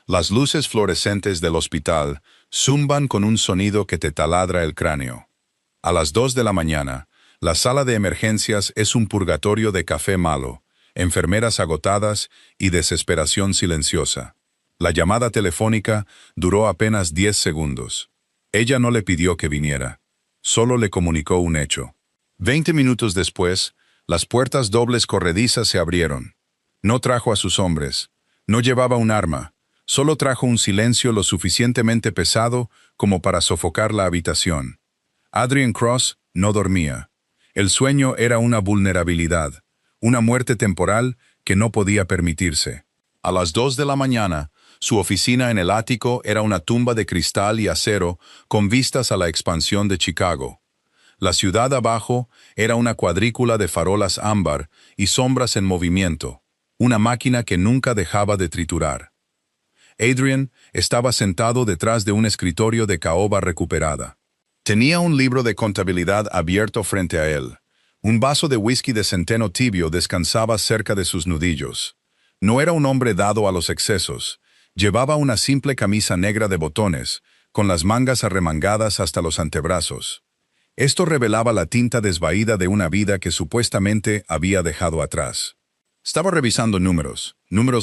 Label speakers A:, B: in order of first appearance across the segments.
A: Las luces fluorescentes del hospital zumban con un sonido que te taladra el cráneo. A las 2 de la mañana, la sala de emergencias es un purgatorio de café malo, enfermeras agotadas y desesperación silenciosa. La llamada telefónica duró apenas 10 segundos. Ella no le pidió que viniera, solo le comunicó un hecho. 20 minutos después, las puertas dobles corredizas se abrieron. No trajo a sus hombres, no llevaba un arma, solo trajo un silencio lo suficientemente pesado como para sofocar la habitación. Adrian Cross no dormía. El sueño era una vulnerabilidad, una muerte temporal que no podía permitirse. A las 2 de la mañana, su oficina en el ático era una tumba de cristal y acero con vistas a la expansión de Chicago. La ciudad abajo era una cuadrícula de farolas ámbar y sombras en movimiento, una máquina que nunca dejaba de triturar. Adrian estaba sentado detrás de un escritorio de caoba recuperada. Tenía un libro de contabilidad abierto frente a él. Un vaso de whisky de centeno tibio descansaba cerca de sus nudillos. No era un hombre dado a los excesos. Llevaba una simple camisa negra de botones, con las mangas arremangadas hasta los antebrazos. Esto revelaba la tinta desvaída de una vida que supuestamente había dejado atrás. Estaba revisando números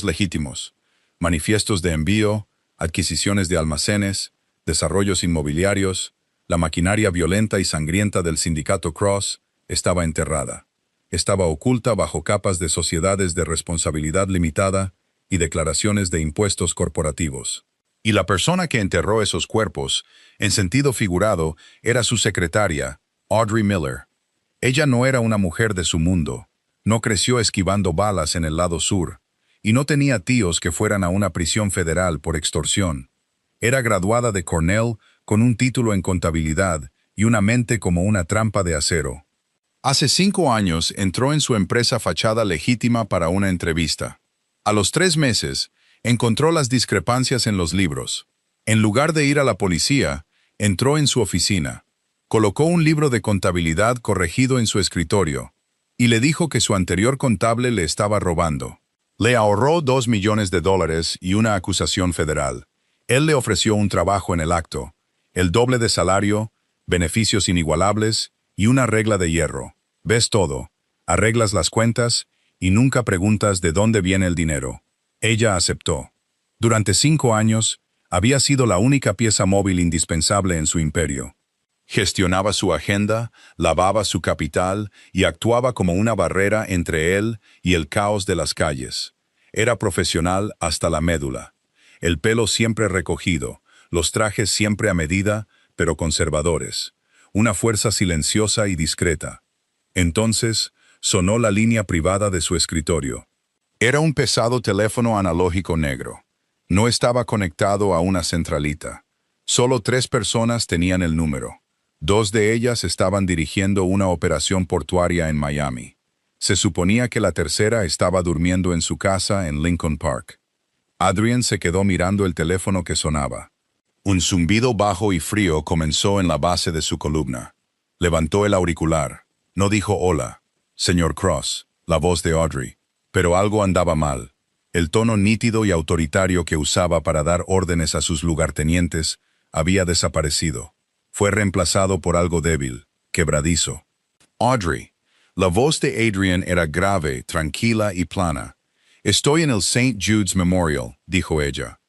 A: legítimos, manifiestos de envío, adquisiciones de almacenes, desarrollos inmobiliarios. La maquinaria violenta y sangrienta del sindicato Cross estaba enterrada. Estaba oculta bajo capas de sociedades de responsabilidad limitada y declaraciones de impuestos corporativos. Y la persona que enterró esos cuerpos, en sentido figurado, era su secretaria, Audrey Miller. Ella no era una mujer de su mundo, no creció esquivando balas en el lado sur, y no tenía tíos que fueran a una prisión federal por extorsión. Era graduada de Cornell con un título en contabilidad y una mente como una trampa de acero. Hace 5 años entró en su empresa fachada legítima para una entrevista. A los 3 meses, encontró las discrepancias en los libros. En lugar de ir a la policía, entró en su oficina. Colocó un libro de contabilidad corregido en su escritorio y le dijo que su anterior contable le estaba robando. Le ahorró $2 millones y una acusación federal. Él le ofreció un trabajo en el acto, el doble de salario, beneficios inigualables y una regla de hierro. Ves todo, arreglas las cuentas y nunca preguntas de dónde viene el dinero. Ella aceptó. Durante 5 años, había sido la única pieza móvil indispensable en su imperio. Gestionaba su agenda, lavaba su capital y actuaba como una barrera entre él y el caos de las calles. Era profesional hasta la médula. El pelo siempre recogido, los trajes siempre a medida, pero conservadores. Una fuerza silenciosa y discreta. Entonces, sonó la línea privada de su escritorio. Era un pesado teléfono analógico negro. No estaba conectado a una centralita. Solo 3 personas tenían el número. 2 de ellas estaban dirigiendo una operación portuaria en Miami. Se suponía que la tercera estaba durmiendo en su casa en Lincoln Park. Adrian se quedó mirando el teléfono que sonaba. Un zumbido bajo y frío comenzó en la base de su columna. Levantó el auricular. No dijo hola, señor Cross, la voz de Audrey. Pero algo andaba mal. El tono nítido y autoritario que usaba para dar órdenes a sus lugartenientes había desaparecido. Fue reemplazado por algo débil, quebradizo. Audrey. La voz de Adrian era grave, tranquila y plana. Estoy en el St. Jude's Memorial, dijo ella.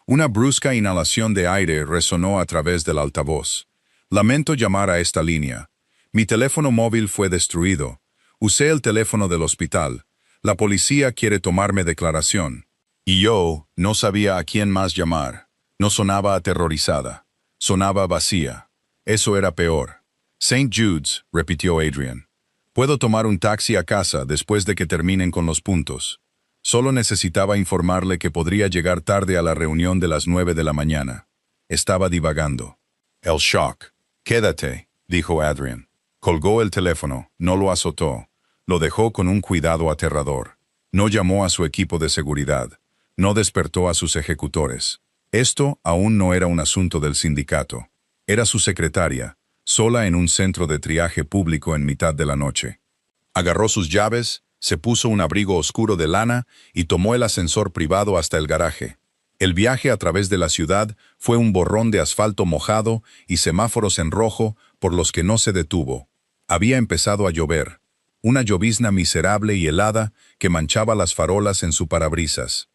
A: Una brusca inhalación de aire resonó a través del altavoz. Lamento llamar a esta línea. Mi teléfono móvil fue destruido. Usé el teléfono del hospital. La policía quiere tomarme declaración. Y yo no sabía a quién más llamar. No sonaba aterrorizada. Sonaba vacía. Eso era peor. St. Jude's, repitió Adrian. Puedo tomar un taxi a casa después de que terminen con los puntos. Solo necesitaba informarle que podría llegar tarde a la reunión de las 9 de la mañana. Estaba divagando. El shock. Quédate, dijo Adrian. Colgó el teléfono, no lo azotó. Lo dejó con un cuidado aterrador. No llamó a su equipo de seguridad. No despertó a sus ejecutores. Esto aún no era un asunto del sindicato. Era su secretaria, sola en un centro de triaje público en mitad de la noche. Agarró sus llaves, se puso un abrigo oscuro de lana y tomó el ascensor privado hasta el garaje. El viaje a través de la ciudad fue un borrón de asfalto mojado y semáforos en rojo por los que no se detuvo. Había empezado a llover, una llovizna miserable y helada que manchaba las farolas en su parabrisas.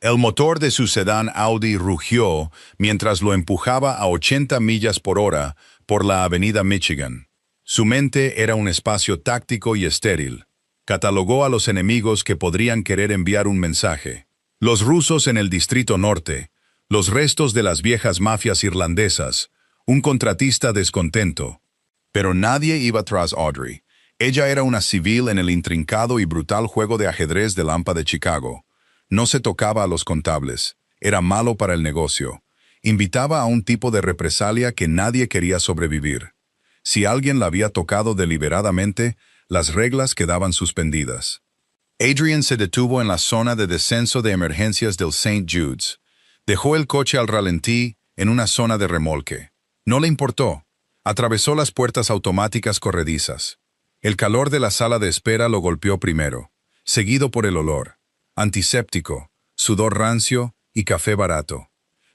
A: El motor de su sedán Audi rugió mientras lo empujaba a 80 millas por hora por la avenida Michigan. Su mente era un espacio táctico y estéril. Catalogó a los enemigos que podrían querer enviar un mensaje. Los rusos en el Distrito Norte, los restos de las viejas mafias irlandesas, un contratista descontento. Pero nadie iba tras Audrey. Ella era una civil en el intrincado y brutal juego de ajedrez del AMPA de Chicago. No se tocaba a los contables. Era malo para el negocio. Invitaba a un tipo de represalia que nadie quería sobrevivir. Si alguien la había tocado deliberadamente, las reglas quedaban suspendidas. Adrian se detuvo en la zona de descenso de emergencias del St. Jude's. Dejó el coche al ralentí en una zona de remolque. No le importó. Atravesó las puertas automáticas corredizas. El calor de la sala de espera lo golpeó primero, seguido por el olor. Antiséptico, sudor rancio y café barato.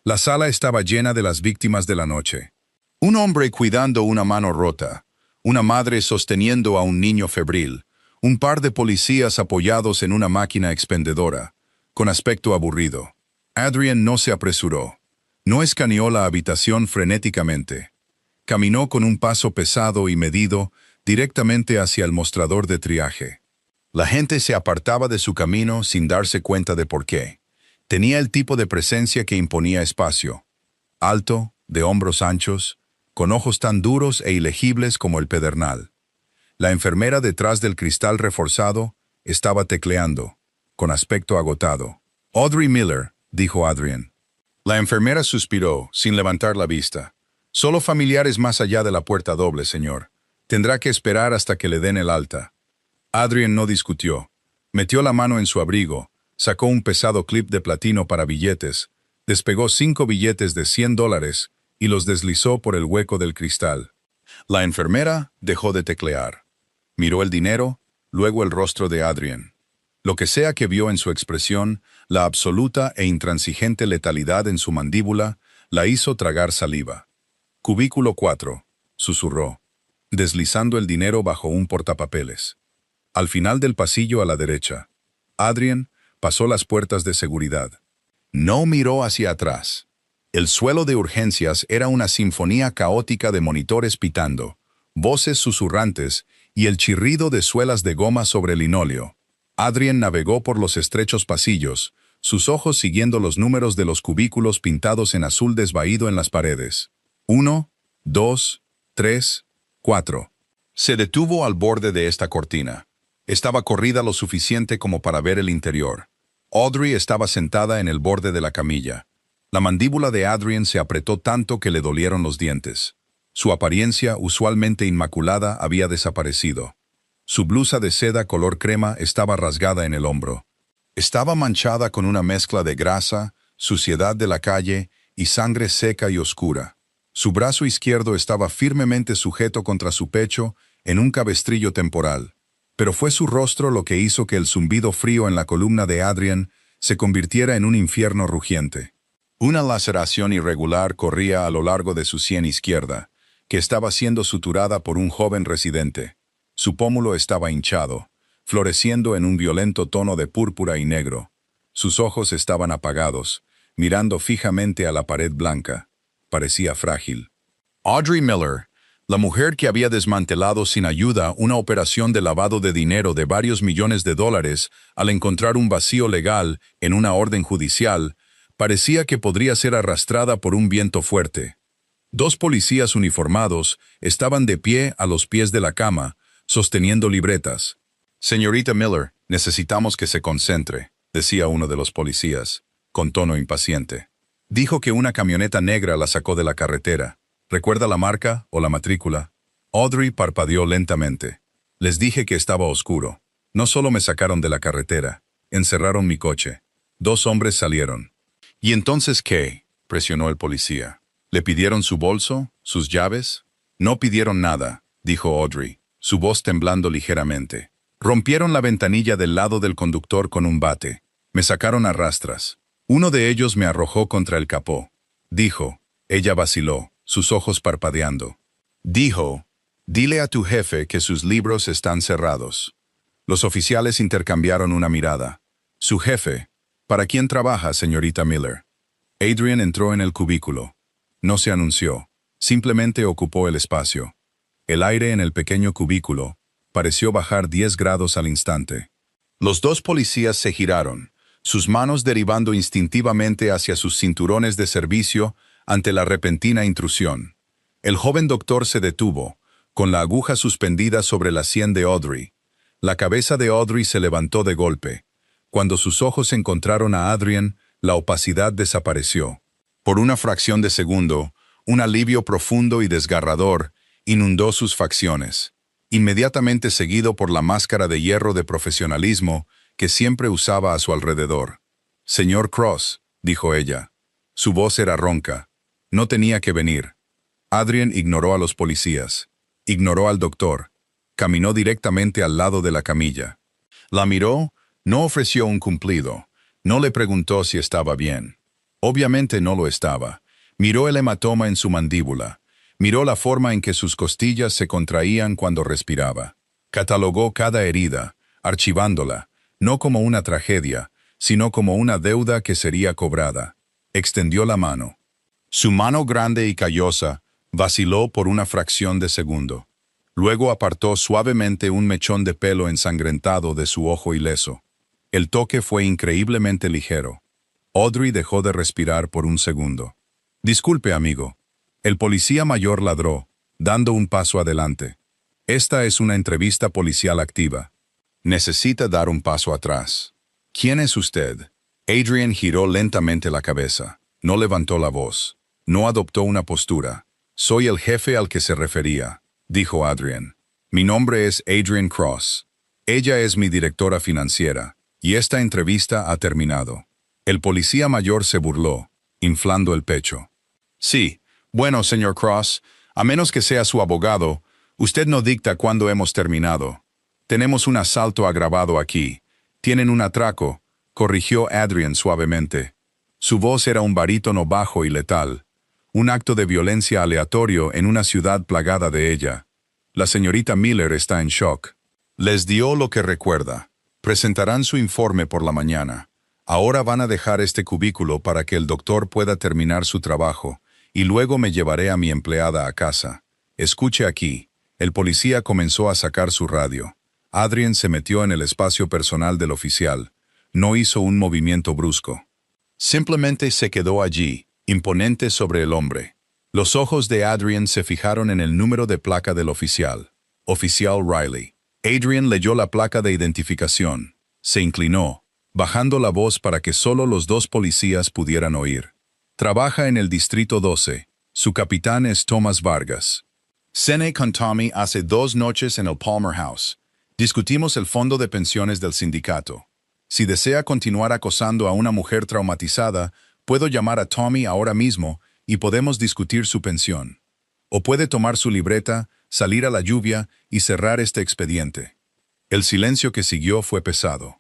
A: La sala estaba llena de las víctimas de la noche. Un hombre cuidando una mano rota, una madre sosteniendo a un niño febril, un par de policías apoyados en una máquina expendedora, con aspecto aburrido. Adrian no se apresuró. No escaneó la habitación frenéticamente. Caminó con un paso pesado y medido directamente hacia el mostrador de triaje. La gente se apartaba de su camino sin darse cuenta de por qué. Tenía el tipo de presencia que imponía espacio. Alto, de hombros anchos, con ojos tan duros e ilegibles como el pedernal. La enfermera detrás del cristal reforzado estaba tecleando, con aspecto agotado. «Audrey Miller», dijo Adrian. La enfermera suspiró, sin levantar la vista. «Solo familiares más allá de la puerta doble, señor. Tendrá que esperar hasta que le den el alta». Adrian no discutió. Metió la mano en su abrigo, sacó un pesado clip de platino para billetes, despegó 5 billetes de $100 y los deslizó por el hueco del cristal. La enfermera dejó de teclear. Miró el dinero, luego el rostro de Adrian. Lo que sea que vio en su expresión, la absoluta e intransigente letalidad en su mandíbula, la hizo tragar saliva. «Cubículo 4», susurró, deslizando el dinero bajo un portapapeles. Al final del pasillo a la derecha, Adrian pasó las puertas de seguridad. No miró hacia atrás. El suelo de urgencias era una sinfonía caótica de monitores pitando, voces susurrantes y el chirrido de suelas de goma sobre el linóleo. Adrian navegó por los estrechos pasillos, sus ojos siguiendo los números de los cubículos pintados en azul desvaído en las paredes. 1, 2, 3, 4. Se detuvo al borde de esta cortina. Estaba corrida lo suficiente como para ver el interior. Audrey estaba sentada en el borde de la camilla. La mandíbula de Adrian se apretó tanto que le dolieron los dientes. Su apariencia, usualmente inmaculada, había desaparecido. Su blusa de seda color crema estaba rasgada en el hombro. Estaba manchada con una mezcla de grasa, suciedad de la calle y sangre seca y oscura. Su brazo izquierdo estaba firmemente sujeto contra su pecho en un cabestrillo temporal. Pero fue su rostro lo que hizo que el zumbido frío en la columna de Adrian se convirtiera en un infierno rugiente. Una laceración irregular corría a lo largo de su sien izquierda, que estaba siendo suturada por un joven residente. Su pómulo estaba hinchado, floreciendo en un violento tono de púrpura y negro. Sus ojos estaban apagados, mirando fijamente a la pared blanca. Parecía frágil. Audrey Miller, la mujer que había desmantelado sin ayuda una operación de lavado de dinero de varios millones de dólares al encontrar un vacío legal en una orden judicial, parecía que podría ser arrastrada por un viento fuerte. 2 policías uniformados estaban de pie a los pies de la cama, sosteniendo libretas. «Señorita Miller, necesitamos que se concentre», decía uno de los policías, con tono impaciente. Dijo que una camioneta negra la sacó de la carretera. ¿Recuerda la marca o la matrícula? Audrey parpadeó lentamente. Les dije que estaba oscuro. No solo me sacaron de la carretera, encerraron mi coche. 2 hombres salieron. ¿Y entonces qué?, presionó el policía. ¿Le pidieron su bolso? ¿Sus llaves? No pidieron nada, dijo Audrey, su voz temblando ligeramente. Rompieron la ventanilla del lado del conductor con un bate. Me sacaron a rastras. Uno de ellos me arrojó contra el capó. Dijo. Ella vaciló, sus ojos parpadeando. Dijo, dile a tu jefe que sus libros están cerrados. Los oficiales intercambiaron una mirada. Su jefe. ¿Para quién trabaja, señorita Miller? Adrian entró en el cubículo. No se anunció. Simplemente ocupó el espacio. El aire en el pequeño cubículo pareció bajar 10 grados al instante. Los dos policías se giraron, sus manos derivando instintivamente hacia sus cinturones de servicio ante la repentina intrusión. El joven doctor se detuvo, con la aguja suspendida sobre la sien de Audrey. La cabeza de Audrey se levantó de golpe. Cuando sus ojos encontraron a Adrian, la opacidad desapareció. Por una fracción de segundo, un alivio profundo y desgarrador inundó sus facciones, inmediatamente seguido por la máscara de hierro de profesionalismo que siempre usaba a su alrededor. «Señor Cross», dijo ella. Su voz era ronca. No tenía que venir. Adrian ignoró a los policías. Ignoró al doctor. Caminó directamente al lado de la camilla. La miró, no ofreció un cumplido. No le preguntó si estaba bien. Obviamente no lo estaba. Miró el hematoma en su mandíbula. Miró la forma en que sus costillas se contraían cuando respiraba. Catalogó cada herida, archivándola, no como una tragedia, sino como una deuda que sería cobrada. Extendió la mano. Su mano grande y callosa vaciló por una fracción de segundo. Luego apartó suavemente un mechón de pelo ensangrentado de su ojo ileso. El toque fue increíblemente ligero. Audrey dejó de respirar por un segundo. «Disculpe, amigo». El policía mayor ladró, dando un paso adelante. «Esta es una entrevista policial activa. Necesita dar un paso atrás». «¿Quién es usted?» Adrian giró lentamente la cabeza. No levantó la voz. No adoptó una postura. «Soy el jefe al que se refería», dijo Adrian. «Mi nombre es Adrian Cross. Ella es mi directora financiera, y esta entrevista ha terminado». El policía mayor se burló, inflando el pecho. «Sí, bueno, señor Cross, a menos que sea su abogado, usted no dicta cuándo hemos terminado. Tenemos un asalto agravado aquí. Tienen un atraco», corrigió Adrian suavemente. Su voz era un barítono bajo y letal. Un acto de violencia aleatorio en una ciudad plagada de ella. La señorita Miller está en shock. Les dio lo que recuerda. Presentarán su informe por la mañana. Ahora van a dejar este cubículo para que el doctor pueda terminar su trabajo, y luego me llevaré a mi empleada a casa. Escuche aquí. El policía comenzó a sacar su radio. Adrian se metió en el espacio personal del oficial. No hizo un movimiento brusco. Simplemente se quedó allí, imponente sobre el hombre. Los ojos de Adrian se fijaron en el número de placa del oficial. Oficial Riley. Adrian leyó la placa de identificación. Se inclinó, bajando la voz para que solo los dos policías pudieran oír. Trabaja en el Distrito 12. Su capitán es Thomas Vargas. Cené con Tommy hace 2 noches en el Palmer House. Discutimos el fondo de pensiones del sindicato. Si desea continuar acosando a una mujer traumatizada, puedo llamar a Tommy ahora mismo y podemos discutir su pensión. O puede tomar su libreta, salir a la lluvia y cerrar este expediente. El silencio que siguió fue pesado.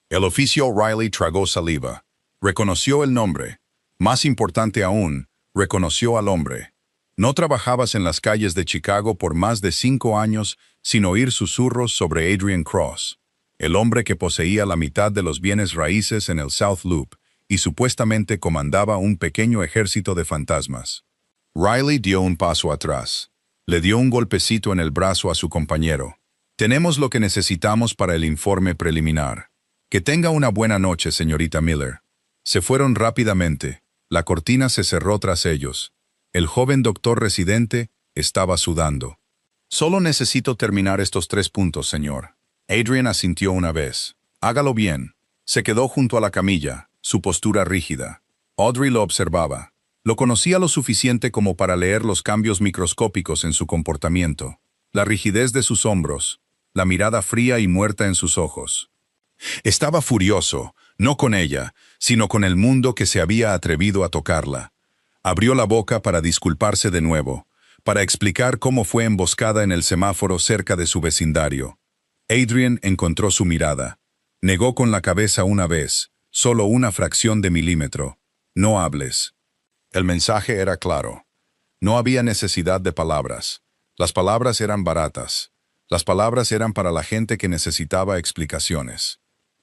A: El oficial Riley tragó saliva. Reconoció el nombre. Más importante aún, reconoció al hombre. No trabajabas en las calles de Chicago por más de 5 años sin oír susurros sobre Adrian Cross, el hombre que poseía la mitad de los bienes raíces en el South Loop y supuestamente comandaba un pequeño ejército de fantasmas. Riley dio un paso atrás. Le dio un golpecito en el brazo a su compañero. «Tenemos lo que necesitamos para el informe preliminar. Que tenga una buena noche, señorita Miller». Se fueron rápidamente. La cortina se cerró tras ellos. El joven doctor residente estaba sudando. «Solo necesito terminar estos 3 puntos, señor». Adrian asintió una vez. «Hágalo bien». Se quedó junto a la camilla, su postura rígida. Audrey lo observaba. Lo conocía lo suficiente como para leer los cambios microscópicos en su comportamiento. La rigidez de sus hombros, la mirada fría y muerta en sus ojos. Estaba furioso, no con ella, sino con el mundo que se había atrevido a tocarla. Abrió la boca para disculparse de nuevo, para explicar cómo fue emboscada en el semáforo cerca de su vecindario. Adrian encontró su mirada. Negó con la cabeza una vez, Solo una fracción de milímetro. No hables. El mensaje era claro. No había necesidad de palabras. Las palabras eran baratas. Las palabras eran para la gente que necesitaba explicaciones.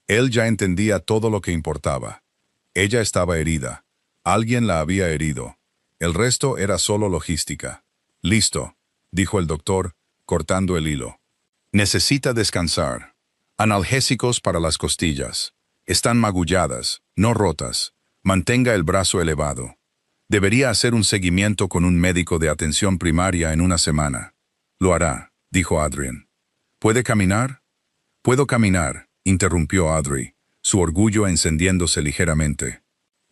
A: Él ya entendía todo lo que importaba. Ella estaba herida. Alguien la había herido. El resto era solo logística. Listo, dijo el doctor, cortando el hilo. Necesita descansar. Analgésicos para las costillas. Están magulladas, no rotas. Mantenga el brazo elevado. Debería hacer un seguimiento con un médico de atención primaria en una semana. Lo hará, dijo Adrian. ¿Puede caminar? Puedo caminar, interrumpió Audrey, su orgullo encendiéndose ligeramente.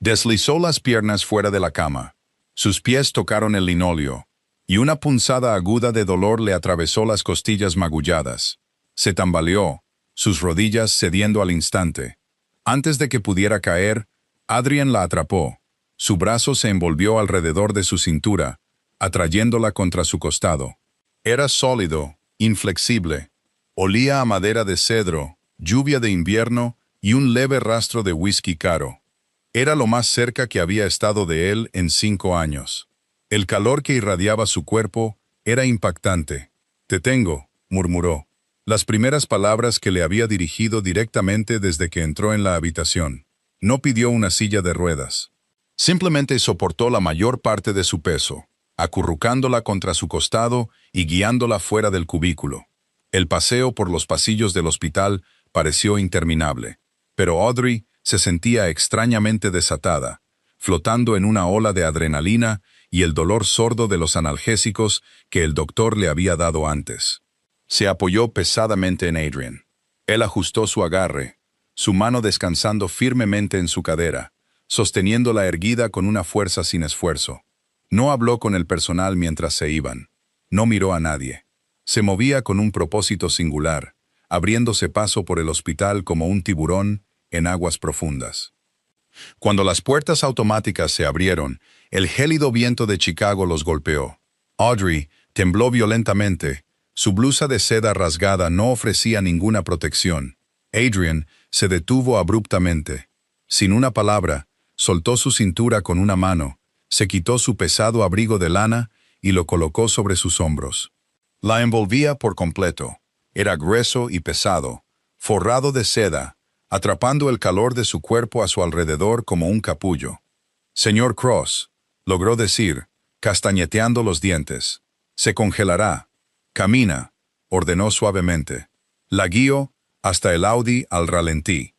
A: Deslizó las piernas fuera de la cama. Sus pies tocaron el linóleo, y una punzada aguda de dolor le atravesó las costillas magulladas. Se tambaleó, sus rodillas cediendo al instante. Antes de que pudiera caer, Adrian la atrapó. Su brazo se envolvió alrededor de su cintura, atrayéndola contra su costado. Era sólido, inflexible. Olía a madera de cedro, lluvia de invierno y un leve rastro de whisky caro. Era lo más cerca que había estado de él en 5 años. El calor que irradiaba su cuerpo era impactante. «Te tengo», murmuró. Las primeras palabras que le había dirigido directamente desde que entró en la habitación. No pidió una silla de ruedas. Simplemente soportó la mayor parte de su peso, acurrucándola contra su costado y guiándola fuera del cubículo. El paseo por los pasillos del hospital pareció interminable, pero Audrey se sentía extrañamente desatada, flotando en una ola de adrenalina y el dolor sordo de los analgésicos que el doctor le había dado antes. Se apoyó pesadamente en Adrian. Él ajustó su agarre, su mano descansando firmemente en su cadera, sosteniéndola erguida con una fuerza sin esfuerzo. No habló con el personal mientras se iban. No miró a nadie. Se movía con un propósito singular, abriéndose paso por el hospital como un tiburón en aguas profundas. Cuando las puertas automáticas se abrieron, el gélido viento de Chicago los golpeó. Audrey tembló violentamente. Su blusa de seda rasgada no ofrecía ninguna protección. Adrian se detuvo abruptamente. Sin una palabra, soltó su cintura con una mano, se quitó su pesado abrigo de lana y lo colocó sobre sus hombros. La envolvía por completo. Era grueso y pesado, forrado de seda, atrapando el calor de su cuerpo a su alrededor como un capullo. «Señor Cross», logró decir, castañeteando los dientes. «Se congelará. Camina», ordenó suavemente. La guió hasta el Audi al ralentí.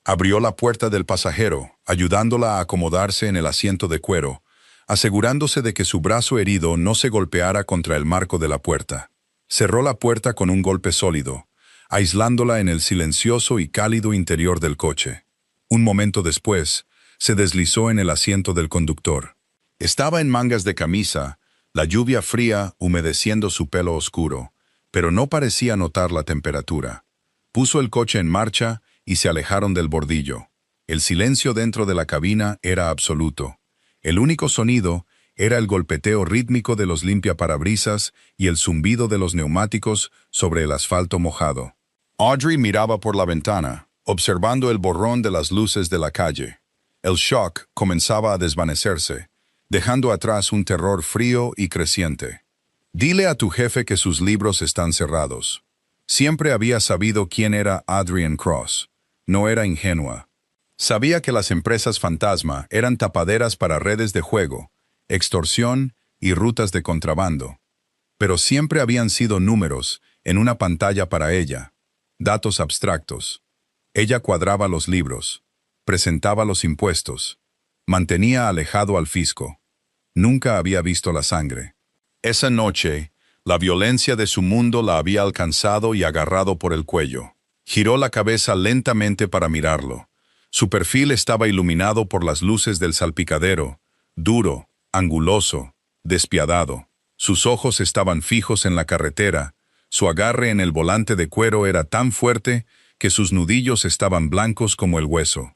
A: Abrió la puerta del pasajero, ayudándola a acomodarse en el asiento de cuero, asegurándose de que su brazo herido no se golpeara contra el marco de la puerta. Cerró la puerta con un golpe sólido, aislándola en el silencioso y cálido interior del coche. Un momento después, se deslizó en el asiento del conductor. Estaba en mangas de camisa, la lluvia fría humedeciendo su pelo oscuro, pero no parecía notar la temperatura. Puso el coche en marcha y se alejaron del bordillo. El silencio dentro de la cabina era absoluto. El único sonido era el golpeteo rítmico de los limpiaparabrisas y el zumbido de los neumáticos sobre el asfalto mojado. Audrey miraba por la ventana, observando el borrón de las luces de la calle. El shock comenzaba a desvanecerse, dejando atrás un terror frío y creciente. «Dile a tu jefe que sus libros están cerrados». Siempre había sabido quién era Adrian Cross. No era ingenua. Sabía que las empresas fantasma eran tapaderas para redes de juego, extorsión y rutas de contrabando. Pero siempre habían sido números en una pantalla para ella, datos abstractos. Ella cuadraba los libros, presentaba los impuestos, mantenía alejado al fisco. Nunca había visto la sangre. Esa noche, la violencia de su mundo la había alcanzado y agarrado por el cuello. Giró la cabeza lentamente para mirarlo. Su perfil estaba iluminado por las luces del salpicadero, duro, anguloso, despiadado. Sus ojos estaban fijos en la carretera. Su agarre en el volante de cuero era tan fuerte que sus nudillos estaban blancos como el hueso.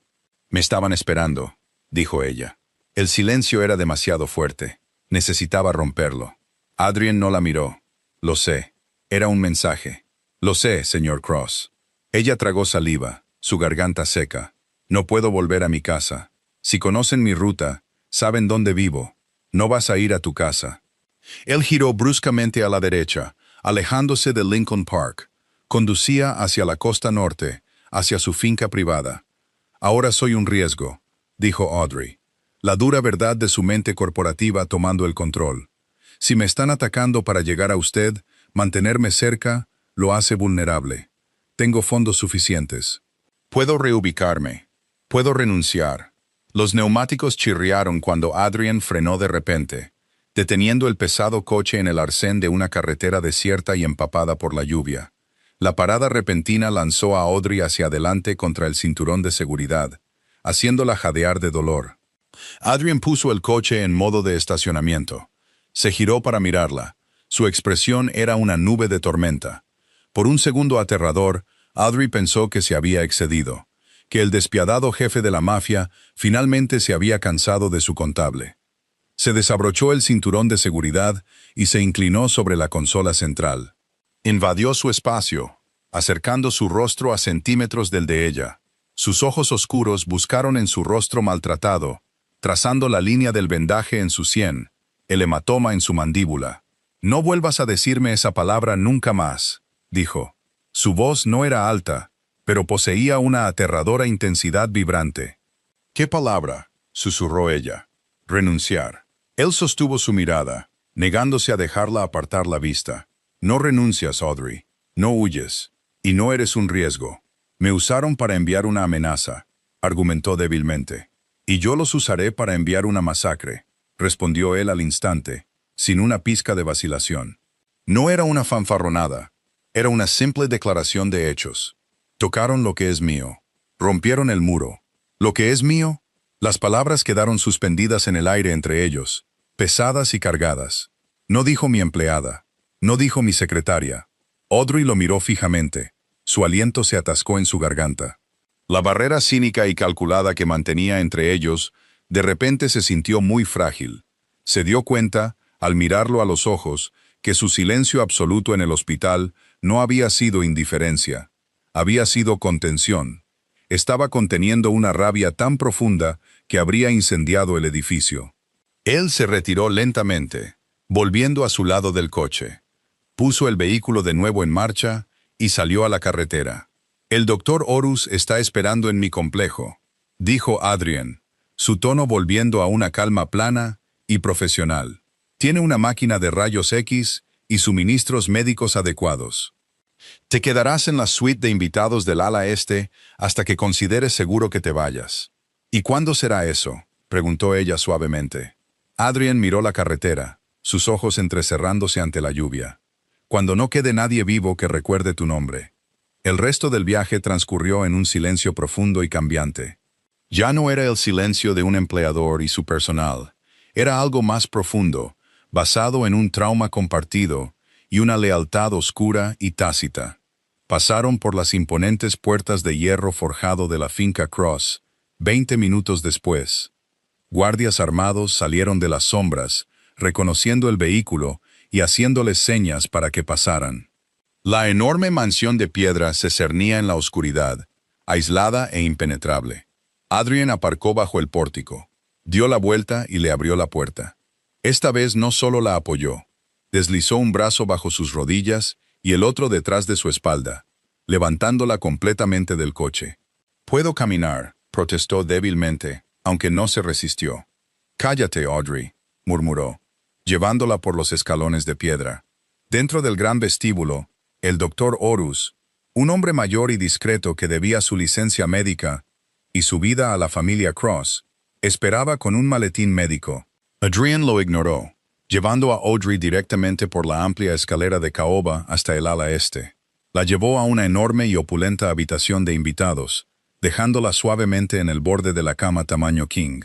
A: «Me estaban esperando», dijo ella. El silencio era demasiado fuerte. Necesitaba romperlo. Adrian no la miró. «Lo sé. Era un mensaje». «Lo sé, señor Cross». Ella tragó saliva, su garganta seca. No puedo volver a mi casa. Si conocen mi ruta, saben dónde vivo. No vas a ir a tu casa. Él giró bruscamente a la derecha, alejándose de Lincoln Park. Conducía hacia la costa norte, hacia su finca privada. Ahora soy un riesgo, dijo Audrey. La dura verdad de su mente corporativa tomando el control. Si me están atacando para llegar a usted, mantenerme cerca lo hace vulnerable. Tengo fondos suficientes. Puedo reubicarme. Puedo renunciar. Los neumáticos chirriaron cuando Adrian frenó de repente, deteniendo el pesado coche en el arcén de una carretera desierta y empapada por la lluvia. La parada repentina lanzó a Audrey hacia adelante contra el cinturón de seguridad, haciéndola jadear de dolor. Adrian puso el coche en modo de estacionamiento. Se giró para mirarla. Su expresión era una nube de tormenta. Por un segundo aterrador, Audrey pensó que se había excedido, que el despiadado jefe de la mafia finalmente se había cansado de su contable. Se desabrochó el cinturón de seguridad y se inclinó sobre la consola central. Invadió su espacio, acercando su rostro a centímetros del de ella. Sus ojos oscuros buscaron en su rostro maltratado, trazando la línea del vendaje en su sien, el hematoma en su mandíbula. «No vuelvas a decirme esa palabra nunca más», dijo. Su voz no era alta, pero poseía una aterradora intensidad vibrante. «¿Qué palabra?», susurró ella. «Renunciar». Él sostuvo su mirada, negándose a dejarla apartar la vista. «No renuncias, Audrey. No huyes. Y no eres un riesgo. Me usaron para enviar una amenaza», argumentó débilmente. «Y yo los usaré para enviar una masacre», respondió él al instante, sin una pizca de vacilación. No era una fanfarronada, era una simple declaración de hechos. Tocaron lo que es mío. Rompieron el muro. ¿Lo que es mío? Las palabras quedaron suspendidas en el aire entre ellos, pesadas y cargadas. No dijo mi empleada. No dijo mi secretaria. Audrey lo miró fijamente. Su aliento se atascó en su garganta. La barrera cínica y calculada que mantenía entre ellos, de repente se sintió muy frágil. Se dio cuenta, al mirarlo a los ojos, que su silencio absoluto en el hospital no había sido indiferencia. Había sido contención. Estaba conteniendo una rabia tan profunda que habría incendiado el edificio. Él se retiró lentamente, volviendo a su lado del coche. Puso el vehículo de nuevo en marcha y salió a la carretera. «El doctor Horus está esperando en mi complejo», dijo Adrian, su tono volviendo a una calma plana y profesional. «Tiene una máquina de rayos X y suministros médicos adecuados. Te quedarás en la suite de invitados del ala este hasta que consideres seguro que te vayas». «¿Y cuándo será eso?», preguntó ella suavemente. Adrian miró la carretera, sus ojos entrecerrándose ante la lluvia. «Cuando no quede nadie vivo que recuerde tu nombre». El resto del viaje transcurrió en un silencio profundo y cambiante. Ya no era el silencio de un empleador y su personal. Era algo más profundo, basado en un trauma compartido y una lealtad oscura y tácita. Pasaron por las imponentes puertas de hierro forjado de la finca Cross, 20 minutos después. Guardias armados salieron de las sombras, reconociendo el vehículo y haciéndoles señas para que pasaran. La enorme mansión de piedra se cernía en la oscuridad, aislada e impenetrable. Adrian aparcó bajo el pórtico, dio la vuelta y le abrió la puerta. Esta vez no solo la apoyó, deslizó un brazo bajo sus rodillas y el otro detrás de su espalda, levantándola completamente del coche. «Puedo caminar», protestó débilmente, aunque no se resistió. «Cállate, Audrey», murmuró, llevándola por los escalones de piedra. Dentro del gran vestíbulo, el doctor Horus, un hombre mayor y discreto que debía su licencia médica y su vida a la familia Cross, esperaba con un maletín médico. Adrian lo ignoró, llevando a Audrey directamente por la amplia escalera de caoba hasta el ala este. La llevó a una enorme y opulenta habitación de invitados, dejándola suavemente en el borde de la cama tamaño king.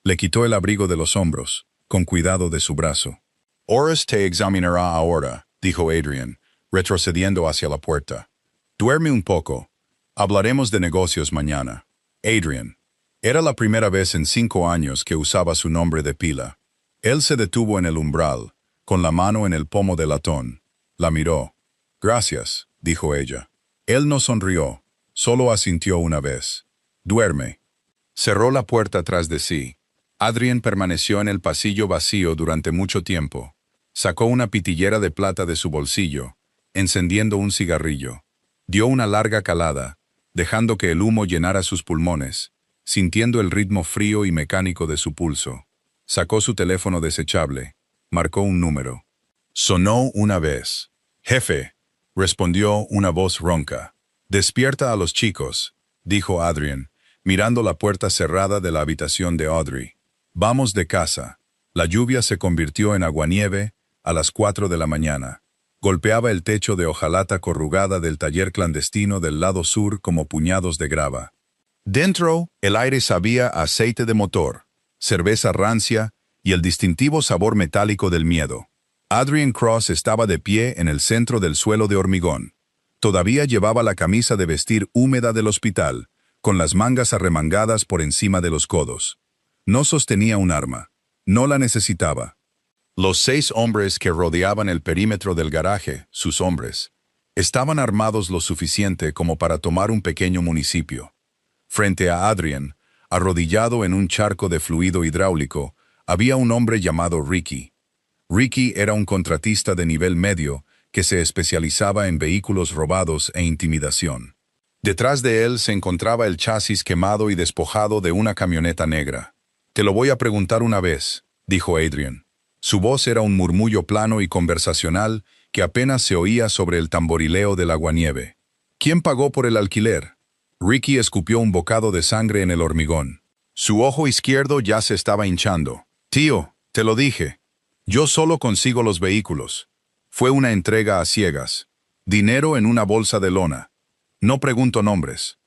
A: Le quitó el abrigo de los hombros, con cuidado de su brazo. «Horus te examinará ahora», dijo Adrian, retrocediendo hacia la puerta. «Duerme un poco. Hablaremos de negocios mañana». Adrian. Era la primera vez en 5 años que usaba su nombre de pila. Él se detuvo en el umbral, con la mano en el pomo de latón. La miró. «Gracias», dijo ella. Él no sonrió, solo asintió una vez. «Duerme», Cerró la puerta tras de sí. Adrien permaneció en el pasillo vacío durante mucho tiempo. Sacó una pitillera de plata de su bolsillo, encendiendo un cigarrillo. Dio una larga calada, dejando que el humo llenara sus pulmones, sintiendo el ritmo frío y mecánico de su pulso. Sacó su teléfono desechable. Marcó un número. Sonó una vez. «Jefe», respondió una voz ronca. «Despierta a los chicos», dijo Adrien, mirando la puerta cerrada de la habitación de Audrey. «Vamos de casa». La lluvia se convirtió en aguanieve a las 4 de la mañana. Golpeaba el techo de hojalata corrugada del taller clandestino del lado sur como puñados de grava. Dentro, el aire sabía a aceite de motor, cerveza rancia y el distintivo sabor metálico del miedo. Adrien Cross estaba de pie en el centro del suelo de hormigón. Todavía llevaba la camisa de vestir húmeda del hospital, con las mangas arremangadas por encima de los codos. No sostenía un arma. No la necesitaba. Los 6 hombres que rodeaban el perímetro del garaje, sus hombres, estaban armados lo suficiente como para tomar un pequeño municipio. Frente a Adrien, arrodillado en un charco de fluido hidráulico, había un hombre llamado Ricky. Ricky era un contratista de nivel medio que se especializaba en vehículos robados e intimidación. Detrás de él se encontraba el chasis quemado y despojado de una camioneta negra. «Te lo voy a preguntar una vez», dijo Adrien. Su voz era un murmullo plano y conversacional que apenas se oía sobre el tamborileo del aguanieve. «¿Quién pagó por el alquiler?» Ricky escupió un bocado de sangre en el hormigón. Su ojo izquierdo ya se estaba hinchando. «Tío, te lo dije. Yo solo consigo los vehículos. Fue una entrega a ciegas. Dinero en una bolsa de lona. No pregunto nombres».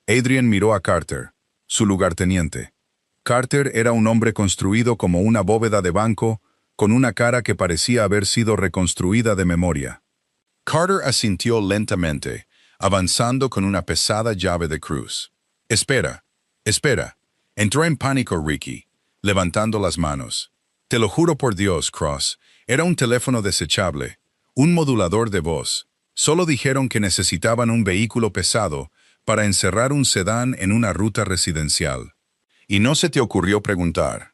A: Adrien miró a Carter, su lugarteniente. Carter era un hombre construido como una bóveda de banco, con una cara que parecía haber sido reconstruida de memoria. Carter asintió lentamente, avanzando con una pesada llave de cruz. «Espera, espera». Entró en pánico Ricky, levantando las manos. «Te lo juro por Dios, Cross, era un teléfono desechable, un modulador de voz. Solo dijeron que necesitaban un vehículo pesado para encerrar un sedán en una ruta residencial. Y no se te ocurrió preguntar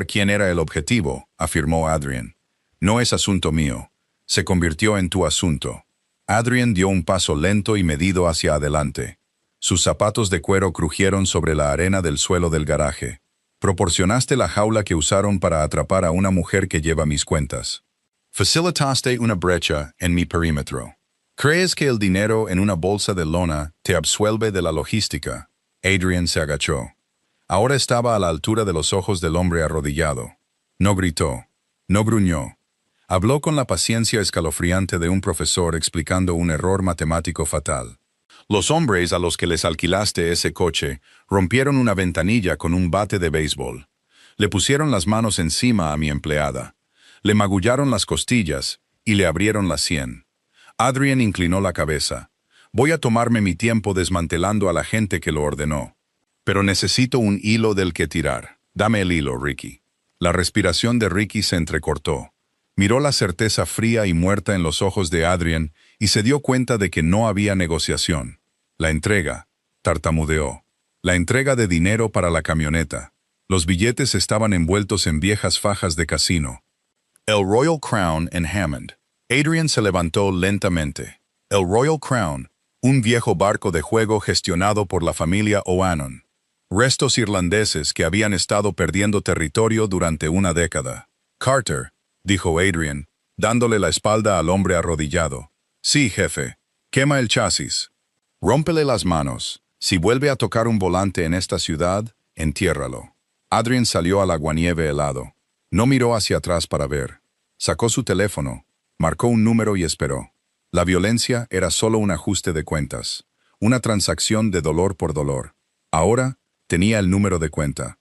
A: quién era el objetivo», afirmó Adrien. «No es asunto mío. Se convirtió en tu asunto». Adrien dio un paso lento y medido hacia adelante. Sus zapatos de cuero crujieron sobre la arena del suelo del garaje. «Proporcionaste la jaula que usaron para atrapar a una mujer que lleva mis cuentas. Facilitaste una brecha en mi perímetro. ¿Crees que el dinero en una bolsa de lona te absuelve de la logística?» Adrien se agachó. Ahora estaba a la altura de los ojos del hombre arrodillado. No gritó. No gruñó. Habló con la paciencia escalofriante de un profesor explicando un error matemático fatal. «Los hombres a los que les alquilaste ese coche rompieron una ventanilla con un bate de béisbol. Le pusieron las manos encima a mi empleada. Le magullaron las costillas y le abrieron la sien». Adrien inclinó la cabeza. «Voy a tomarme mi tiempo desmantelando a la gente que lo ordenó. Pero necesito un hilo del que tirar. Dame el hilo, Ricky». La respiración de Ricky se entrecortó. Miró la certeza fría y muerta en los ojos de Adrien y se dio cuenta de que no había negociación. «La entrega», tartamudeó. «La entrega de dinero para la camioneta». Los billetes estaban envueltos en viejas fajas de casino. «El Royal Crown en Hammond». Adrien se levantó lentamente. El Royal Crown, un viejo barco de juego gestionado por la familia O'Hannon. Restos irlandeses que habían estado perdiendo territorio durante una década. «Carter», dijo Adrien, dándole la espalda al hombre arrodillado. «Sí, jefe. Quema el chasis. Rómpele las manos. Si vuelve a tocar un volante en esta ciudad, entiérralo». Adrien salió al aguanieve helado. No miró hacia atrás para ver. Sacó su teléfono, marcó un número y esperó. La violencia era solo un ajuste de cuentas, una transacción de dolor por dolor. Ahora tenía el número de cuenta.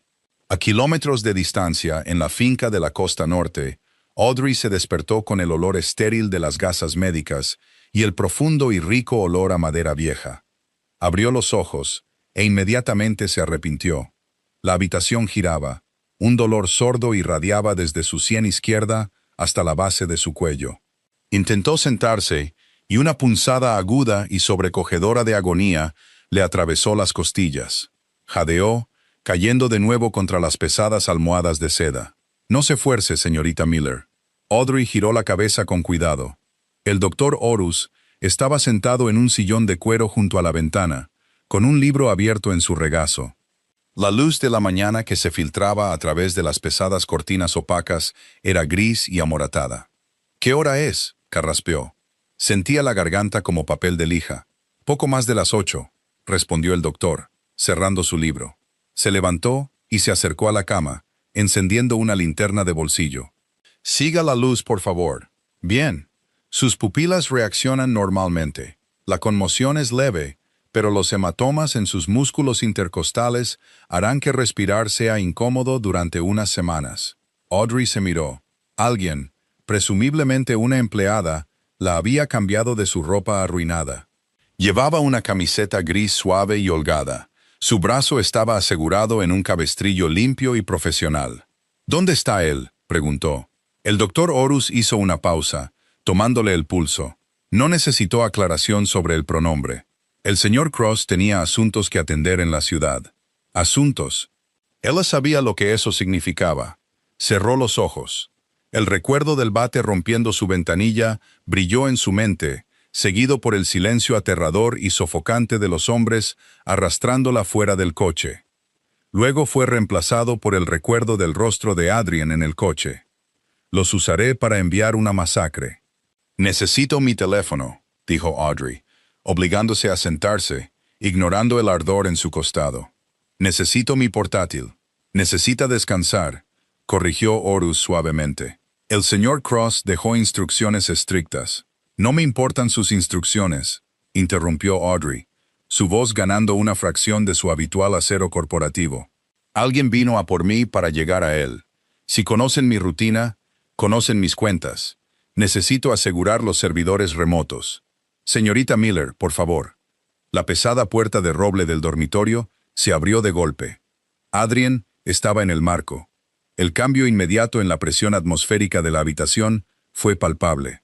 A: A kilómetros de distancia, en la finca de la costa norte, Audrey se despertó con el olor estéril de las gasas médicas y el profundo y rico olor a madera vieja. Abrió los ojos e inmediatamente se arrepintió. La habitación giraba. Un dolor sordo irradiaba desde su sien izquierda hasta la base de su cuello. Intentó sentarse y una punzada aguda y sobrecogedora de agonía le atravesó las costillas. Jadeó, cayendo de nuevo contra las pesadas almohadas de seda. No se fuerce, señorita Miller. Audrey giró la cabeza con cuidado. El doctor Horus estaba sentado en un sillón de cuero junto a la ventana, con un libro abierto en su regazo. La luz de la mañana que se filtraba a través de las pesadas cortinas opacas era gris y amoratada. «¿Qué hora es?», carraspeó. Sentía la garganta como papel de lija. «Poco más de las 8», respondió el doctor, cerrando su libro. Se levantó y se acercó a la cama, encendiendo una linterna de bolsillo. «Siga la luz, por favor». «Bien». Sus pupilas reaccionan normalmente. La conmoción es leve, pero los hematomas en sus músculos intercostales harán que respirar sea incómodo durante unas semanas. Audrey se miró. Alguien, presumiblemente una empleada, la había cambiado de su ropa arruinada. Llevaba una camiseta gris suave y holgada. Su brazo estaba asegurado en un cabestrillo limpio y profesional. «¿Dónde está él?», preguntó. El doctor Horus hizo una pausa, tomándole el pulso. No necesitó aclaración sobre el pronombre. El señor Cross tenía asuntos que atender en la ciudad. Asuntos. Ella sabía lo que eso significaba. Cerró los ojos. El recuerdo del bate rompiendo su ventanilla brilló en su mente, seguido por el silencio aterrador y sofocante de los hombres arrastrándola fuera del coche. Luego fue reemplazado por el recuerdo del rostro de Adrian en el coche. «Los usaré para enviar una masacre». «Necesito mi teléfono», dijo Audrey, obligándose a sentarse, ignorando el ardor en su costado. «Necesito mi portátil». «Necesita descansar», corrigió Horus suavemente. El señor Cross dejó instrucciones estrictas. «No me importan sus instrucciones», interrumpió Audrey, su voz ganando una fracción de su habitual acero corporativo. «Alguien vino a por mí para llegar a él. Si conocen mi rutina, conocen mis cuentas. Necesito asegurar los servidores remotos. Señorita Miller, por favor». La pesada puerta de roble del dormitorio se abrió de golpe. Adrian estaba en el marco. El cambio inmediato en la presión atmosférica de la habitación fue palpable.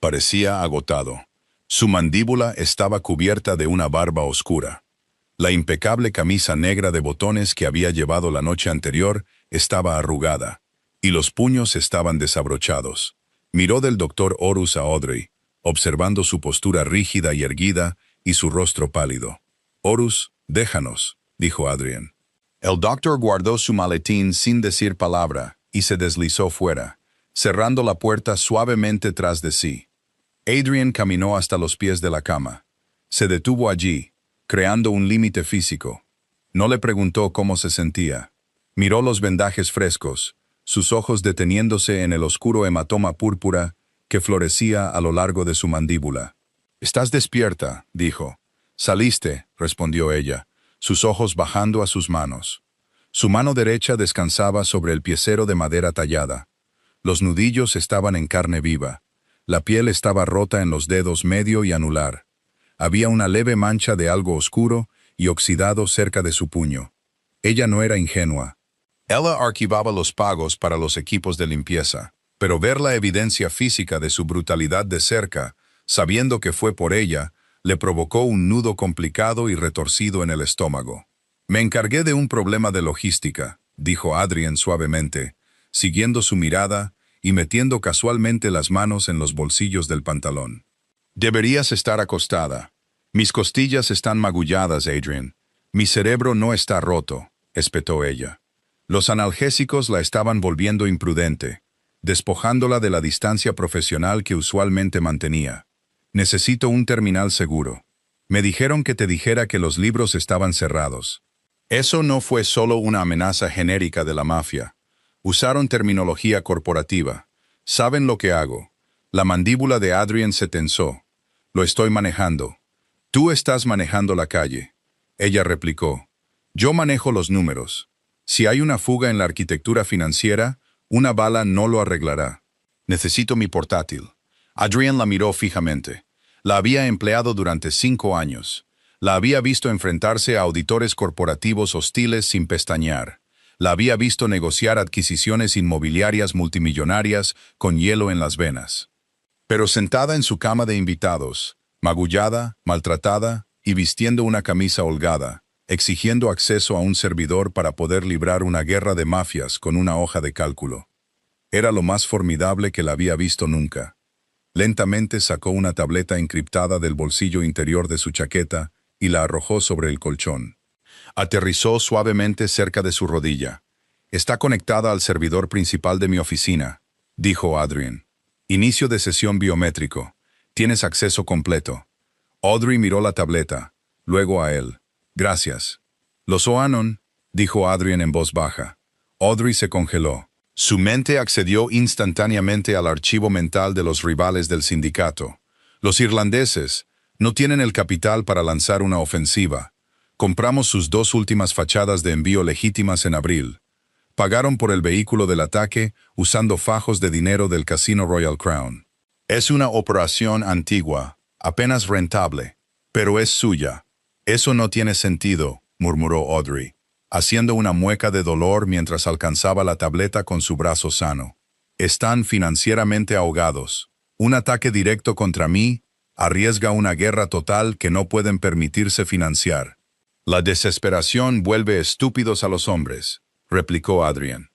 A: Parecía agotado. Su mandíbula estaba cubierta de una barba oscura. La impecable camisa negra de botones que había llevado la noche anterior estaba arrugada, y los puños estaban desabrochados. Miró del doctor Horus a Audrey, observando su postura rígida y erguida y su rostro pálido. «Horus, déjanos», dijo Adrian. El doctor guardó su maletín sin decir palabra y se deslizó fuera, cerrando la puerta suavemente tras de sí. Adrian caminó hasta los pies de la cama. Se detuvo allí, creando un límite físico. No le preguntó cómo se sentía. Miró los vendajes frescos, sus ojos deteniéndose en el oscuro hematoma púrpura que florecía a lo largo de su mandíbula. «Estás despierta», dijo. «Saliste», respondió ella, sus ojos bajando a sus manos. Su mano derecha descansaba sobre el piecero de madera tallada. Los nudillos estaban en carne viva. La piel estaba rota en los dedos medio y anular. Había una leve mancha de algo oscuro y oxidado cerca de su puño. Ella no era ingenua. Ella archivaba los pagos para los equipos de limpieza, pero ver la evidencia física de su brutalidad de cerca, sabiendo que fue por ella, le provocó un nudo complicado y retorcido en el estómago. «Me encargué de un problema de logística», dijo Adrian suavemente, siguiendo su mirada y metiendo casualmente las manos en los bolsillos del pantalón. «Deberías estar acostada. Mis costillas están magulladas, Adrian. Mi cerebro no está roto», espetó ella. Los analgésicos la estaban volviendo imprudente, despojándola de la distancia profesional que usualmente mantenía. «Necesito un terminal seguro. Me dijeron que te dijera que los libros estaban cerrados». Eso no fue solo una amenaza genérica de la mafia. Usaron terminología corporativa. «Saben lo que hago». La mandíbula de Adrian se tensó. «Lo estoy manejando». «Tú estás manejando la calle», ella replicó. «Yo manejo los números. Si hay una fuga en la arquitectura financiera, una bala no lo arreglará. Necesito mi portátil». Adrian la miró fijamente. La había empleado durante 5 años. La había visto enfrentarse a auditores corporativos hostiles sin pestañear. La había visto negociar adquisiciones inmobiliarias multimillonarias con hielo en las venas. Pero sentada en su cama de invitados, magullada, maltratada y vistiendo una camisa holgada, exigiendo acceso a un servidor para poder librar una guerra de mafias con una hoja de cálculo. Era lo más formidable que la había visto nunca. Lentamente sacó una tableta encriptada del bolsillo interior de su chaqueta y la arrojó sobre el colchón. Aterrizó suavemente cerca de su rodilla. «Está conectada al servidor principal de mi oficina», dijo Adrian. «Inicio de sesión biométrico. Tienes acceso completo». Audrey miró la tableta, luego a él. «Gracias». «Los Oanon», dijo Adrian en voz baja. Audrey se congeló. Su mente accedió instantáneamente al archivo mental de los rivales del sindicato. Los irlandeses no tienen el capital para lanzar una ofensiva. Compramos sus 2 últimas fachadas de envío legítimas en abril. Pagaron por el vehículo del ataque usando fajos de dinero del Casino Royal Crown. Es una operación antigua, apenas rentable, pero es suya. Eso no tiene sentido, murmuró Audrey, haciendo una mueca de dolor mientras alcanzaba la tableta con su brazo sano. Están financieramente ahogados. Un ataque directo contra mí arriesga una guerra total que no pueden permitirse financiar. La desesperación vuelve estúpidos a los hombres, replicó Adrian.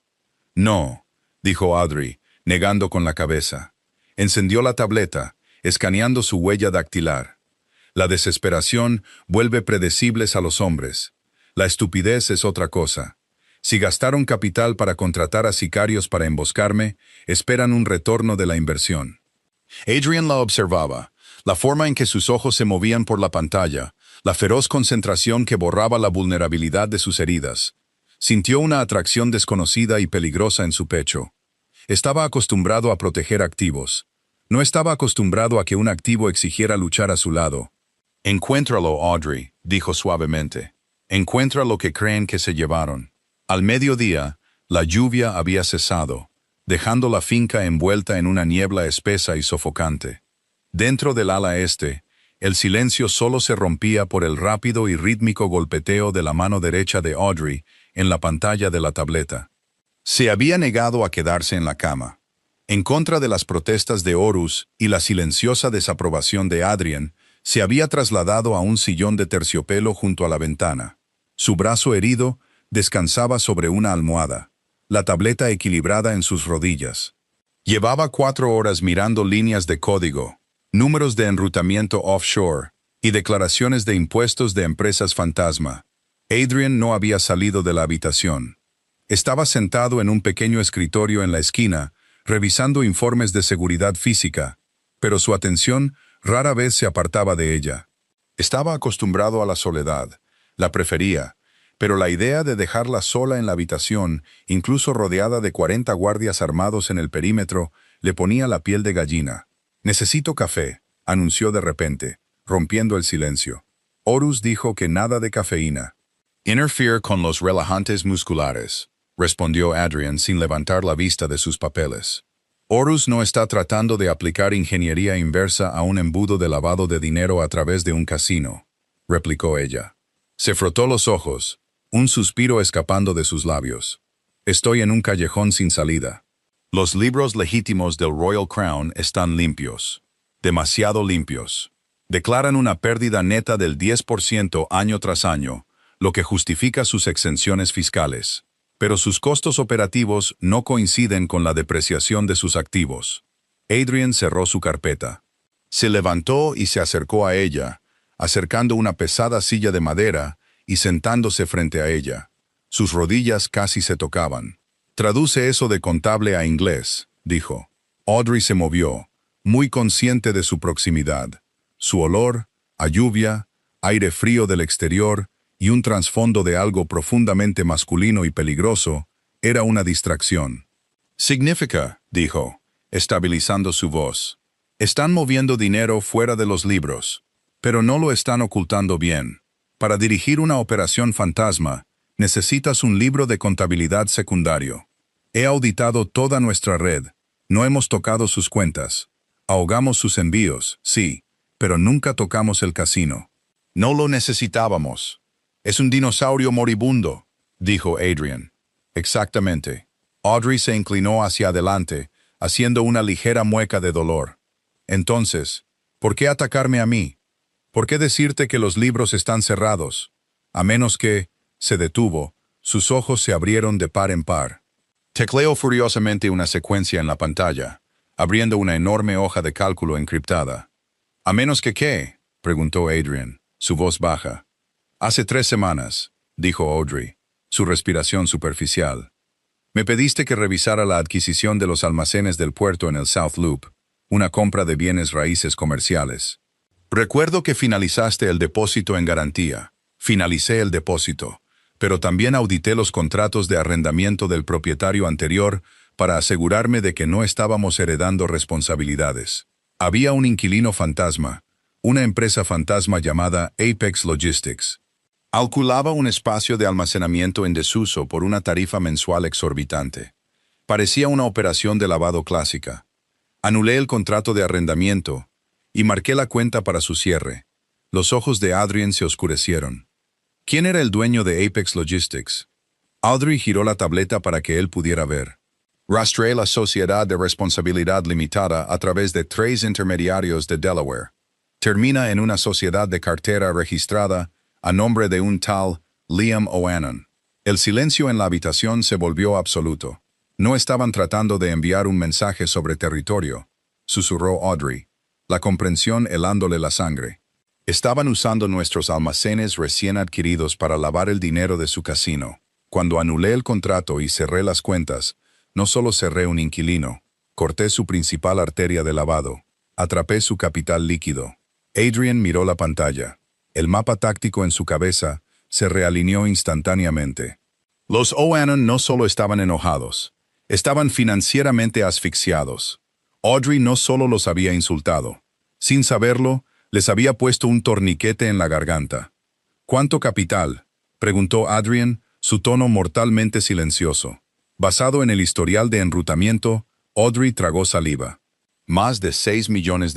A: No, dijo Audrey, negando con la cabeza. Encendió la tableta, escaneando su huella dactilar. La desesperación vuelve predecibles a los hombres. La estupidez es otra cosa. Si gastaron capital para contratar a sicarios para emboscarme, esperan un retorno de la inversión. Adrian la observaba, la forma en que sus ojos se movían por la pantalla, la feroz concentración que borraba la vulnerabilidad de sus heridas. Sintió una atracción desconocida y peligrosa en su pecho. Estaba acostumbrado a proteger activos. No estaba acostumbrado a que un activo exigiera luchar a su lado. «Encuéntralo, Audrey», dijo suavemente. «Encuentra lo que creen que se llevaron». Al mediodía, la lluvia había cesado, dejando la finca envuelta en una niebla espesa y sofocante. Dentro del ala este, el silencio solo se rompía por el rápido y rítmico golpeteo de la mano derecha de Audrey en la pantalla de la tableta. Se había negado a quedarse en la cama. En contra de las protestas de Horus y la silenciosa desaprobación de Adrian, se había trasladado a un sillón de terciopelo junto a la ventana. Su brazo herido descansaba sobre una almohada, la tableta equilibrada en sus rodillas. Llevaba 4 horas mirando líneas de código, números de enrutamiento offshore y declaraciones de impuestos de empresas fantasma. Adrian no había salido de la habitación. Estaba sentado en un pequeño escritorio en la esquina, revisando informes de seguridad física, pero su atención rara vez se apartaba de ella. Estaba acostumbrado a la soledad, la prefería, pero la idea de dejarla sola en la habitación, incluso rodeada de 40 guardias armados en el perímetro, le ponía la piel de gallina. «Necesito café», anunció de repente, rompiendo el silencio. Horus dijo que nada de cafeína. «Interfere con los relajantes musculares», respondió Adrian sin levantar la vista de sus papeles. «Horus no está tratando de aplicar ingeniería inversa a un embudo de lavado de dinero a través de un casino», replicó ella. Se frotó los ojos, un suspiro escapando de sus labios. «Estoy en un callejón sin salida. Los libros legítimos del Royal Crown están limpios. Demasiado limpios. Declaran una pérdida neta del 10% año tras año, lo que justifica sus exenciones fiscales. Pero sus costos operativos no coinciden con la depreciación de sus activos». Adrian cerró su carpeta. Se levantó y se acercó a ella, acercando una pesada silla de madera y sentándose frente a ella. Sus rodillas casi se tocaban. «Traduce eso de contable a inglés», dijo. Audrey se movió, muy consciente de su proximidad. Su olor, a lluvia, aire frío del exterior y un trasfondo de algo profundamente masculino y peligroso, era una distracción. «Significa», dijo, estabilizando su voz, «están moviendo dinero fuera de los libros, pero no lo están ocultando bien. Para dirigir una operación fantasma, necesitas un libro de contabilidad secundario. He auditado toda nuestra red, no hemos tocado sus cuentas. Ahogamos sus envíos, sí, pero nunca tocamos el casino. No lo necesitábamos. Es un dinosaurio moribundo», dijo Adrian. «Exactamente». Audrey se inclinó hacia adelante, haciendo una ligera mueca de dolor. «Entonces, ¿por qué atacarme a mí? ¿Por qué decirte que los libros están cerrados? A menos que, se detuvo, sus ojos se abrieron de par en par. Tecleó furiosamente una secuencia en la pantalla, abriendo una enorme hoja de cálculo encriptada. ¿A menos que qué?, preguntó Adrian, su voz baja. Hace 3 semanas, dijo Audrey, su respiración superficial. Me pediste que revisara la adquisición de los almacenes del puerto en el South Loop, una compra de bienes raíces comerciales. Recuerdo que finalizaste el depósito en garantía. Finalicé el depósito, pero también audité los contratos de arrendamiento del propietario anterior para asegurarme de que no estábamos heredando responsabilidades. Había un inquilino fantasma, una empresa fantasma llamada Apex Logistics. Alculaba un espacio de almacenamiento en desuso por una tarifa mensual exorbitante. Parecía una operación de lavado clásica. Anulé el contrato de arrendamiento y marqué la cuenta para su cierre. Los ojos de Adrian se oscurecieron. ¿Quién era el dueño de Apex Logistics? Audrey giró la tableta para que él pudiera ver. Rastreé la sociedad de responsabilidad limitada a través de 3 intermediarios de Delaware. Termina en una sociedad de cartera registrada a nombre de un tal Liam O'Hannon. El silencio en la habitación se volvió absoluto. No estaban tratando de enviar un mensaje sobre territorio, susurró Audrey, la comprensión helándole la sangre. Estaban usando nuestros almacenes recién adquiridos para lavar el dinero de su casino. Cuando anulé el contrato y cerré las cuentas, no solo cerré un inquilino, corté su principal arteria de lavado, atrapé su capital líquido. Adrian miró la pantalla. El mapa táctico en su cabeza se realineó instantáneamente. Los O'Hannon no solo estaban enojados, estaban financieramente asfixiados. Audrey no solo los había insultado. Sin saberlo, les había puesto un torniquete en la garganta. ¿Cuánto capital?, preguntó Adrian, su tono mortalmente silencioso. Basado en el historial de enrutamiento, Audrey tragó saliva. Más de $6 millones.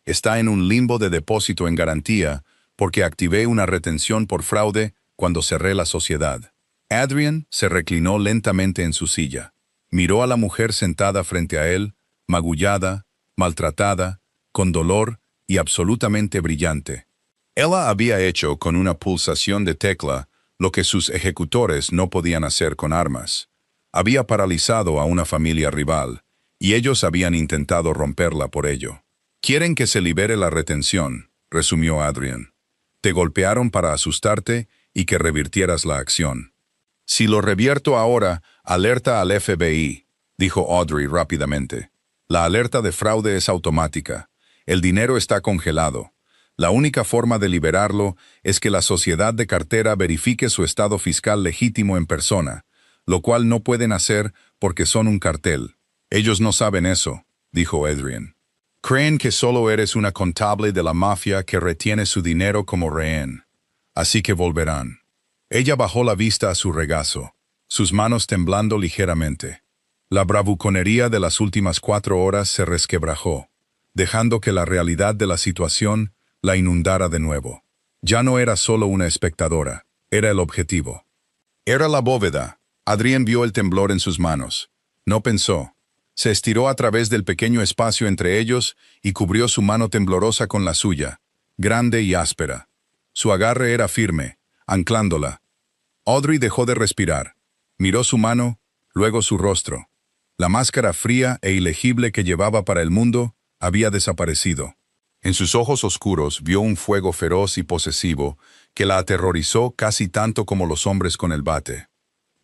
A: Está en un limbo de depósito en garantía porque activé una retención por fraude cuando cerré la sociedad. Adrian se reclinó lentamente en su silla. Miró a la mujer sentada frente a él, magullada, maltratada, con dolor y absolutamente brillante. Ella había hecho con una pulsación de tecla lo que sus ejecutores no podían hacer con armas. Había paralizado a una familia rival, y ellos habían intentado romperla por ello. «Quieren que se libere la retención», resumió Adrian. «Te golpearon para asustarte y que revirtieras la acción. Si lo revierto ahora, alerta al FBI», dijo Audrey rápidamente. «La alerta de fraude es automática. El dinero está congelado. La única forma de liberarlo es que la sociedad de cartera verifique su estado fiscal legítimo en persona, lo cual no pueden hacer porque son un cartel. Ellos no saben eso», dijo Adrian. «Creen que solo eres una contable de la mafia que retiene su dinero como rehén. Así que volverán». Ella bajó la vista a su regazo, sus manos temblando ligeramente. La bravuconería de las últimas 4 horas se resquebrajó, dejando que la realidad de la situación la inundara de nuevo. Ya no era solo una espectadora, era el objetivo. Era la bóveda. Adrian vio el temblor en sus manos. No pensó. Se estiró a través del pequeño espacio entre ellos y cubrió su mano temblorosa con la suya, grande y áspera. Su agarre era firme, anclándola. Audrey dejó de respirar. Miró su mano, luego su rostro. La máscara fría e ilegible que llevaba para el mundo había desaparecido. En sus ojos oscuros vio un fuego feroz y posesivo que la aterrorizó casi tanto como los hombres con el bate.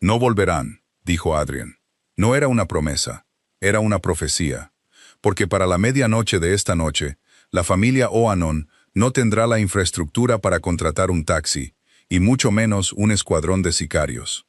A: «No volverán», dijo Adrian. No era una promesa, era una profecía, porque para la medianoche de esta noche, la familia O'Hannon no tendrá la infraestructura para contratar un taxi, y mucho menos un escuadrón de sicarios.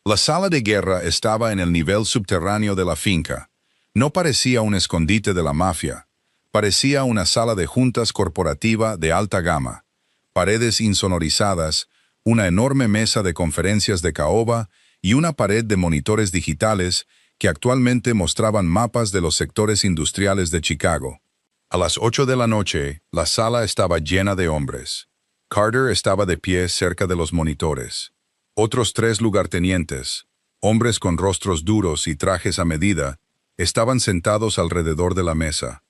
A: La sala de guerra estaba en el nivel subterráneo de la finca. No parecía un escondite de la mafia. Parecía una sala de juntas corporativa de alta gama. Paredes insonorizadas, una enorme mesa de conferencias de caoba y una pared de monitores digitales que actualmente mostraban mapas de los sectores industriales de Chicago. A las 8 de la noche, la sala estaba llena de hombres. Carter estaba de pie cerca de los monitores. Otros 3 lugartenientes, hombres con rostros duros y trajes a medida, estaban sentados alrededor de la mesa.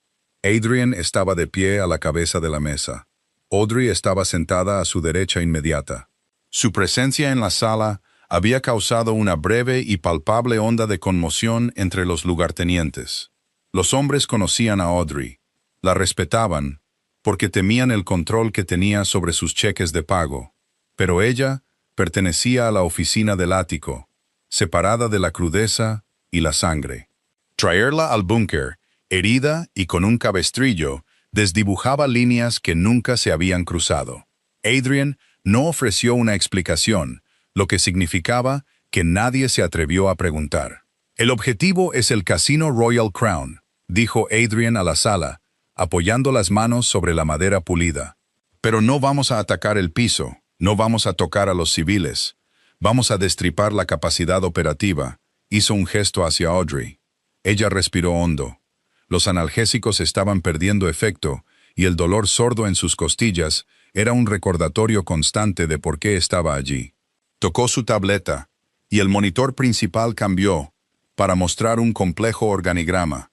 A: Adrian estaba de pie a la cabeza de la mesa. Audrey estaba sentada a su derecha inmediata. Su presencia en la sala había causado una breve y palpable onda de conmoción entre los lugartenientes. Los hombres conocían a Audrey, la respetaban, porque temían el control que tenía sobre sus cheques de pago, pero ella pertenecía a la oficina del ático, separada de la crudeza y la sangre. Traerla al búnker, herida y con un cabestrillo, desdibujaba líneas que nunca se habían cruzado. Adrian no ofreció una explicación, lo que significaba que nadie se atrevió a preguntar. «El objetivo es el Casino Royal Crown», dijo Adrian a la sala, apoyando las manos sobre la madera pulida. «Pero no vamos a atacar el piso, no vamos a tocar a los civiles. Vamos a destripar la capacidad operativa», hizo un gesto hacia Audrey. Ella respiró hondo. Los analgésicos estaban perdiendo efecto y el dolor sordo en sus costillas era un recordatorio constante de por qué estaba allí. Tocó su tableta y el monitor principal cambió para mostrar un complejo organigrama.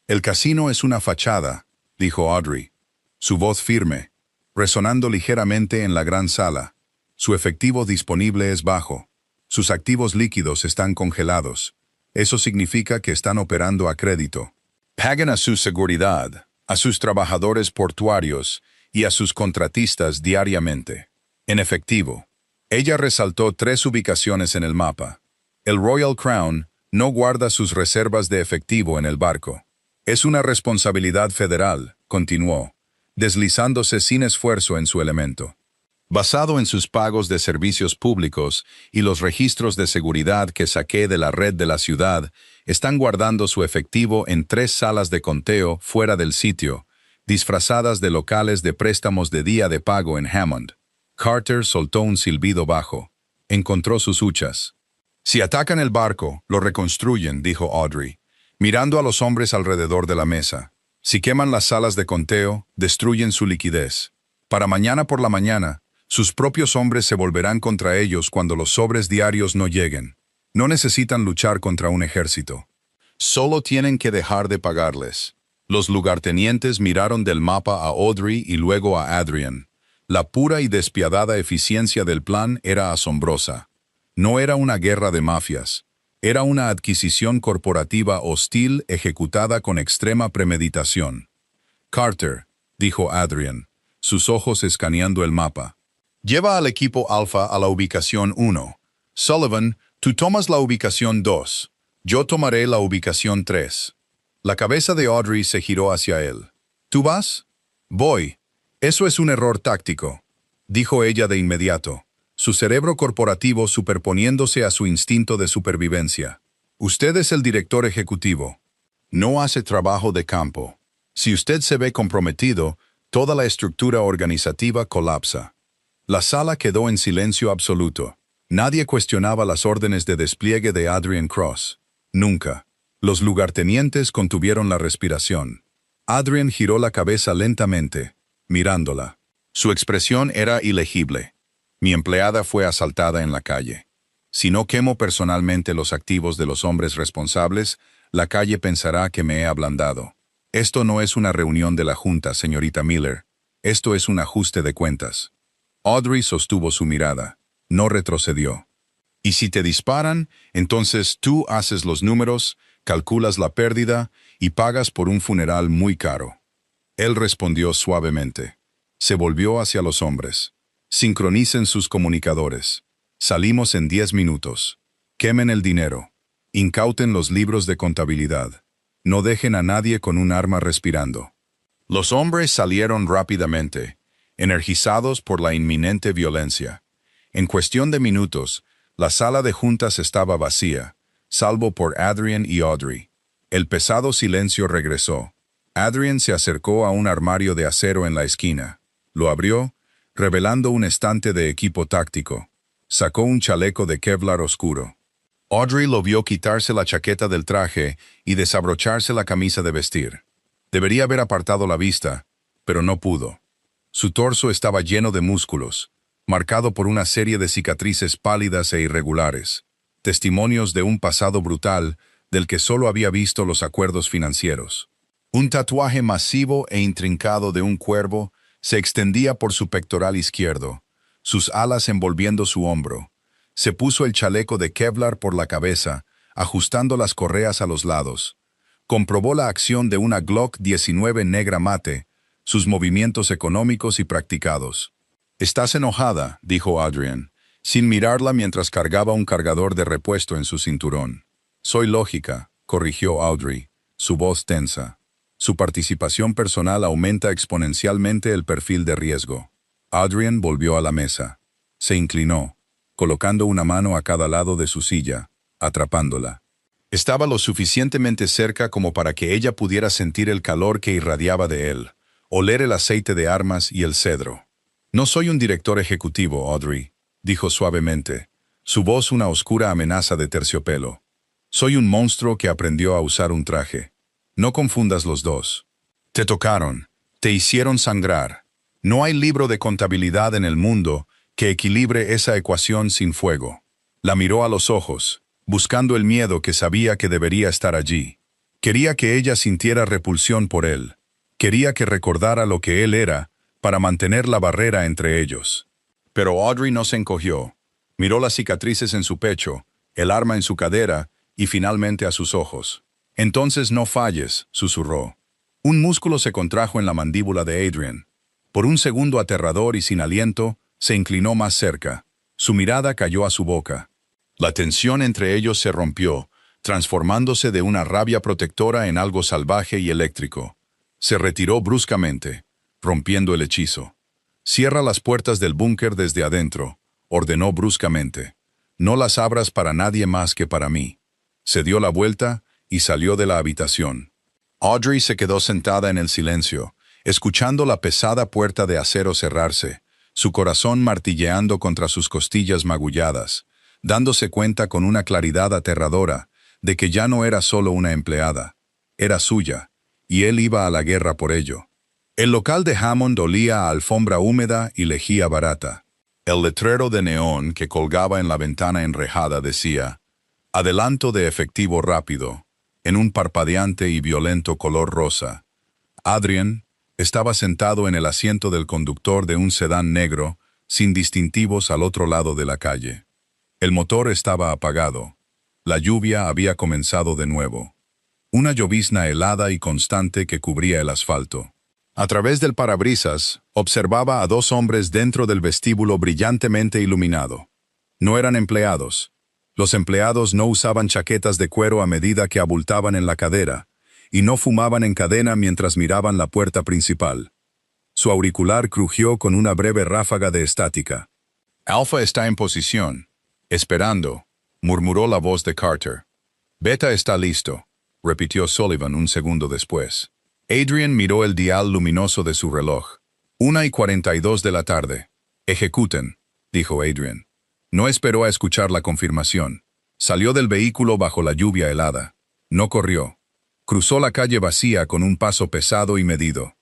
A: «El casino es una fachada», dijo Audrey, su voz firme, resonando ligeramente en la gran sala. «Su efectivo disponible es bajo. Sus activos líquidos están congelados. Eso significa que están operando a crédito. Pagan a su seguridad, a sus trabajadores portuarios y a sus contratistas diariamente. En efectivo». Ella resaltó 3 ubicaciones en el mapa. El Royal Crown no guarda sus reservas de efectivo en el barco. «Es una responsabilidad federal», continuó, deslizándose sin esfuerzo en su elemento. «Basado en sus pagos de servicios públicos y los registros de seguridad que saqué de la red de la ciudad, están guardando su efectivo en 3 salas de conteo fuera del sitio, disfrazadas de locales de préstamos de día de pago en Hammond». Carter soltó un silbido bajo. Encontró sus huchas. «Si atacan el barco, lo reconstruyen», dijo Audrey, mirando a los hombres alrededor de la mesa. «Si queman las salas de conteo, destruyen su liquidez. Para mañana por la mañana, sus propios hombres se volverán contra ellos cuando los sobres diarios no lleguen. No necesitan luchar contra un ejército. Solo tienen que dejar de pagarles». Los lugartenientes miraron del mapa a Audrey y luego a Adrian. La pura y despiadada eficiencia del plan era asombrosa. No era una guerra de mafias. Era una adquisición corporativa hostil ejecutada con extrema premeditación. «Carter», dijo Adrian, sus ojos escaneando el mapa. «Lleva al equipo Alpha a la ubicación 1. Sullivan, tú tomas la ubicación 2. Yo tomaré la ubicación 3. La cabeza de Audrey se giró hacia él. «¿Tú vas?» «Voy. Eso es un error táctico», dijo ella de inmediato, su cerebro corporativo superponiéndose a su instinto de supervivencia. «Usted es el director ejecutivo. No hace trabajo de campo. Si usted se ve comprometido, toda la estructura organizativa colapsa». La sala quedó en silencio absoluto. Nadie cuestionaba las órdenes de despliegue de Adrian Cross. Nunca. Los lugartenientes contuvieron la respiración. Adrian giró la cabeza lentamente, mirándola. Su expresión era ilegible. «Mi empleada fue asaltada en la calle. Si no quemo personalmente los activos de los hombres responsables, la calle pensará que me he ablandado. Esto no es una reunión de la Junta, señorita Miller. Esto es un ajuste de cuentas». Audrey sostuvo su mirada. No retrocedió. «Y si te disparan, entonces tú haces los números, calculas la pérdida y pagas por un funeral muy caro». Él respondió suavemente. Se volvió hacia los hombres. «Sincronicen sus comunicadores. Salimos en 10 minutos. Quemen el dinero. Incauten los libros de contabilidad. No dejen a nadie con un arma respirando». Los hombres salieron rápidamente, energizados por la inminente violencia. En cuestión de minutos, la sala de juntas estaba vacía, salvo por Adrian y Audrey. El pesado silencio regresó. Adrian se acercó a un armario de acero en la esquina. Lo abrió, revelando un estante de equipo táctico. Sacó un chaleco de Kevlar oscuro. Audrey lo vio quitarse la chaqueta del traje y desabrocharse la camisa de vestir. Debería haber apartado la vista, pero no pudo. Su torso estaba lleno de músculos, marcado por una serie de cicatrices pálidas e irregulares, testimonios de un pasado brutal del que solo había visto los acuerdos financieros. Un tatuaje masivo e intrincado de un cuervo se extendía por su pectoral izquierdo, sus alas envolviendo su hombro. Se puso el chaleco de Kevlar por la cabeza, ajustando las correas a los lados. Comprobó la acción de una Glock 19 negra mate, sus movimientos económicos y practicados. «Estás enojada», dijo Adrian, sin mirarla mientras cargaba un cargador de repuesto en su cinturón. «Soy lógica», corrigió Audrey, su voz tensa. Su participación personal aumenta exponencialmente el perfil de riesgo. Adrian volvió a la mesa. Se inclinó, colocando una mano a cada lado de su silla, atrapándola. Estaba lo suficientemente cerca como para que ella pudiera sentir el calor que irradiaba de él, oler el aceite de armas y el cedro. «No soy un director ejecutivo, Audrey», dijo suavemente, su voz una oscura amenaza de terciopelo. «Soy un monstruo que aprendió a usar un traje. No confundas los dos. Te tocaron, te hicieron sangrar. No hay libro de contabilidad en el mundo que equilibre esa ecuación sin fuego». La miró a los ojos, buscando el miedo que sabía que debería estar allí. Quería que ella sintiera repulsión por él. Quería que recordara lo que él era para mantener la barrera entre ellos. Pero Audrey no se encogió. Miró las cicatrices en su pecho, el arma en su cadera y finalmente a sus ojos. «Entonces no falles», susurró. Un músculo se contrajo en la mandíbula de Adrian. Por un segundo aterrador y sin aliento, se inclinó más cerca. Su mirada cayó a su boca. La tensión entre ellos se rompió, transformándose de una rabia protectora en algo salvaje y eléctrico. Se retiró bruscamente, rompiendo el hechizo. «Cierra las puertas del búnker desde adentro», ordenó bruscamente. «No las abras para nadie más que para mí». Se dio la vuelta y salió de la habitación. Audrey se quedó sentada en el silencio, escuchando la pesada puerta de acero cerrarse, su corazón martilleando contra sus costillas magulladas, dándose cuenta con una claridad aterradora de que ya no era solo una empleada, era suya, y él iba a la guerra por ello. El local de Hammond olía a alfombra húmeda y lejía barata. El letrero de neón que colgaba en la ventana enrejada decía: «Adelanto de efectivo rápido», en un parpadeante y violento color rosa. Adrian estaba sentado en el asiento del conductor de un sedán negro, sin distintivos al otro lado de la calle. El motor estaba apagado. La lluvia había comenzado de nuevo. Una llovizna helada y constante que cubría el asfalto. A través del parabrisas, observaba a dos hombres dentro del vestíbulo brillantemente iluminado. No eran empleados. Los empleados no usaban chaquetas de cuero a medida que abultaban en la cadera, y no fumaban en cadena mientras miraban la puerta principal. Su auricular crujió con una breve ráfaga de estática. «Alpha está en posición, esperando», murmuró la voz de Carter. «Beta está listo», repitió Sullivan un segundo después. Adrian miró el dial luminoso de su reloj. 1:42 de la tarde. «Ejecuten», dijo Adrian. No esperó a escuchar la confirmación. Salió del vehículo bajo la lluvia helada. No corrió. Cruzó la calle vacía con un paso pesado y medido.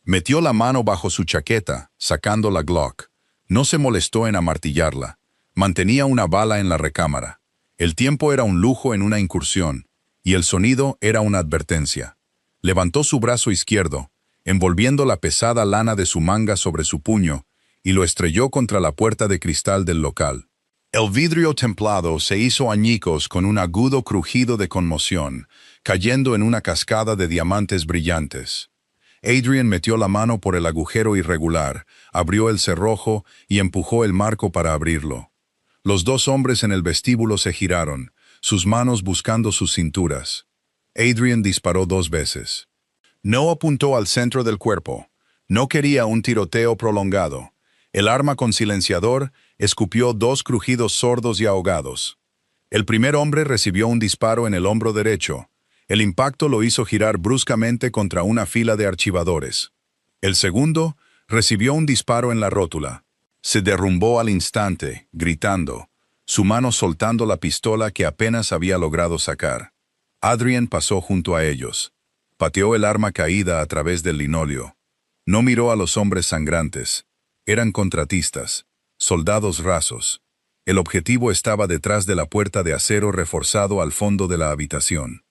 A: Metió la mano bajo su chaqueta, sacando la Glock. No se molestó en amartillarla. Mantenía una bala en la recámara. El tiempo era un lujo en una incursión, y el sonido era una advertencia. Levantó su brazo izquierdo, envolviendo la pesada lana de su manga sobre su puño, y lo estrelló contra la puerta de cristal del local. El vidrio templado se hizo añicos con un agudo crujido de conmoción, cayendo en una cascada de diamantes brillantes. Adrian metió la mano por el agujero irregular, abrió el cerrojo y empujó el marco para abrirlo. Los dos hombres en el vestíbulo se giraron, sus manos buscando sus cinturas. Adrian disparó 2 veces. No apuntó al centro del cuerpo. No quería un tiroteo prolongado. El arma con silenciador escupió 2 crujidos sordos y ahogados. El primer hombre recibió un disparo en el hombro derecho. El impacto lo hizo girar bruscamente contra una fila de archivadores. El segundo recibió un disparo en la rótula. Se derrumbó al instante, gritando, su mano soltando la pistola que apenas había logrado sacar. Adrian pasó junto a ellos. Pateó el arma caída a través del linóleo. No miró a los hombres sangrantes. Eran contratistas, soldados rasos. El objetivo estaba detrás de la puerta de acero reforzado al fondo de la habitación.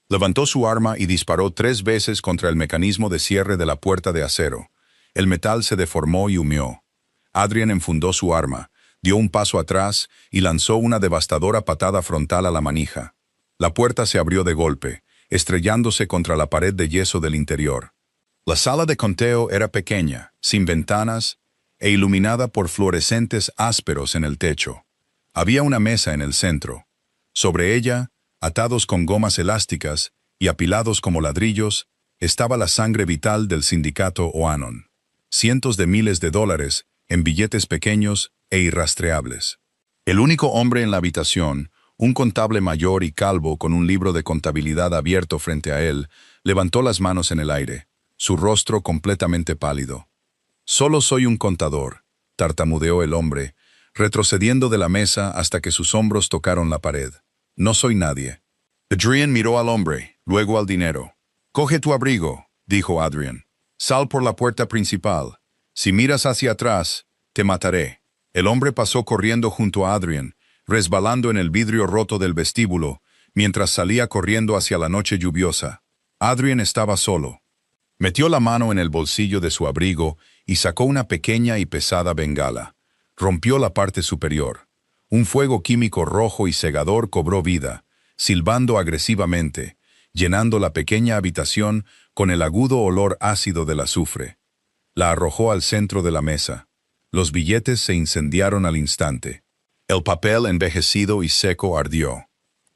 A: Levantó su arma y disparó 3 veces contra el mecanismo de cierre de la puerta de acero. El metal se deformó y humeó. Adrian enfundó su arma, dio un paso atrás y lanzó una devastadora patada frontal a la manija. La puerta se abrió de golpe, estrellándose contra la pared de yeso del interior. La sala de conteo era pequeña, sin ventanas, e iluminada por fluorescentes ásperos en el techo. Había una mesa en el centro. Sobre ella, atados con gomas elásticas y apilados como ladrillos, estaba la sangre vital del sindicato Oanon. Cientos de miles de dólares en billetes pequeños e irrastreables. El único hombre en la habitación, un contable mayor y calvo con un libro de contabilidad abierto frente a él, levantó las manos en el aire, su rostro completamente pálido. «Solo soy un contador», tartamudeó el hombre, retrocediendo de la mesa hasta que sus hombros tocaron la pared. «No soy nadie». Adrian miró al hombre, luego al dinero. «Coge tu abrigo», dijo Adrian. «Sal por la puerta principal. Si miras hacia atrás, te mataré». El hombre pasó corriendo junto a Adrian, resbalando en el vidrio roto del vestíbulo, mientras salía corriendo hacia la noche lluviosa. Adrian estaba solo. Metió la mano en el bolsillo de su abrigo y sacó una pequeña y pesada bengala. Rompió la parte superior. Un fuego químico rojo y cegador cobró vida, silbando agresivamente, llenando la pequeña habitación con el agudo olor ácido del azufre. La arrojó al centro de la mesa. Los billetes se incendiaron al instante. El papel envejecido y seco ardió.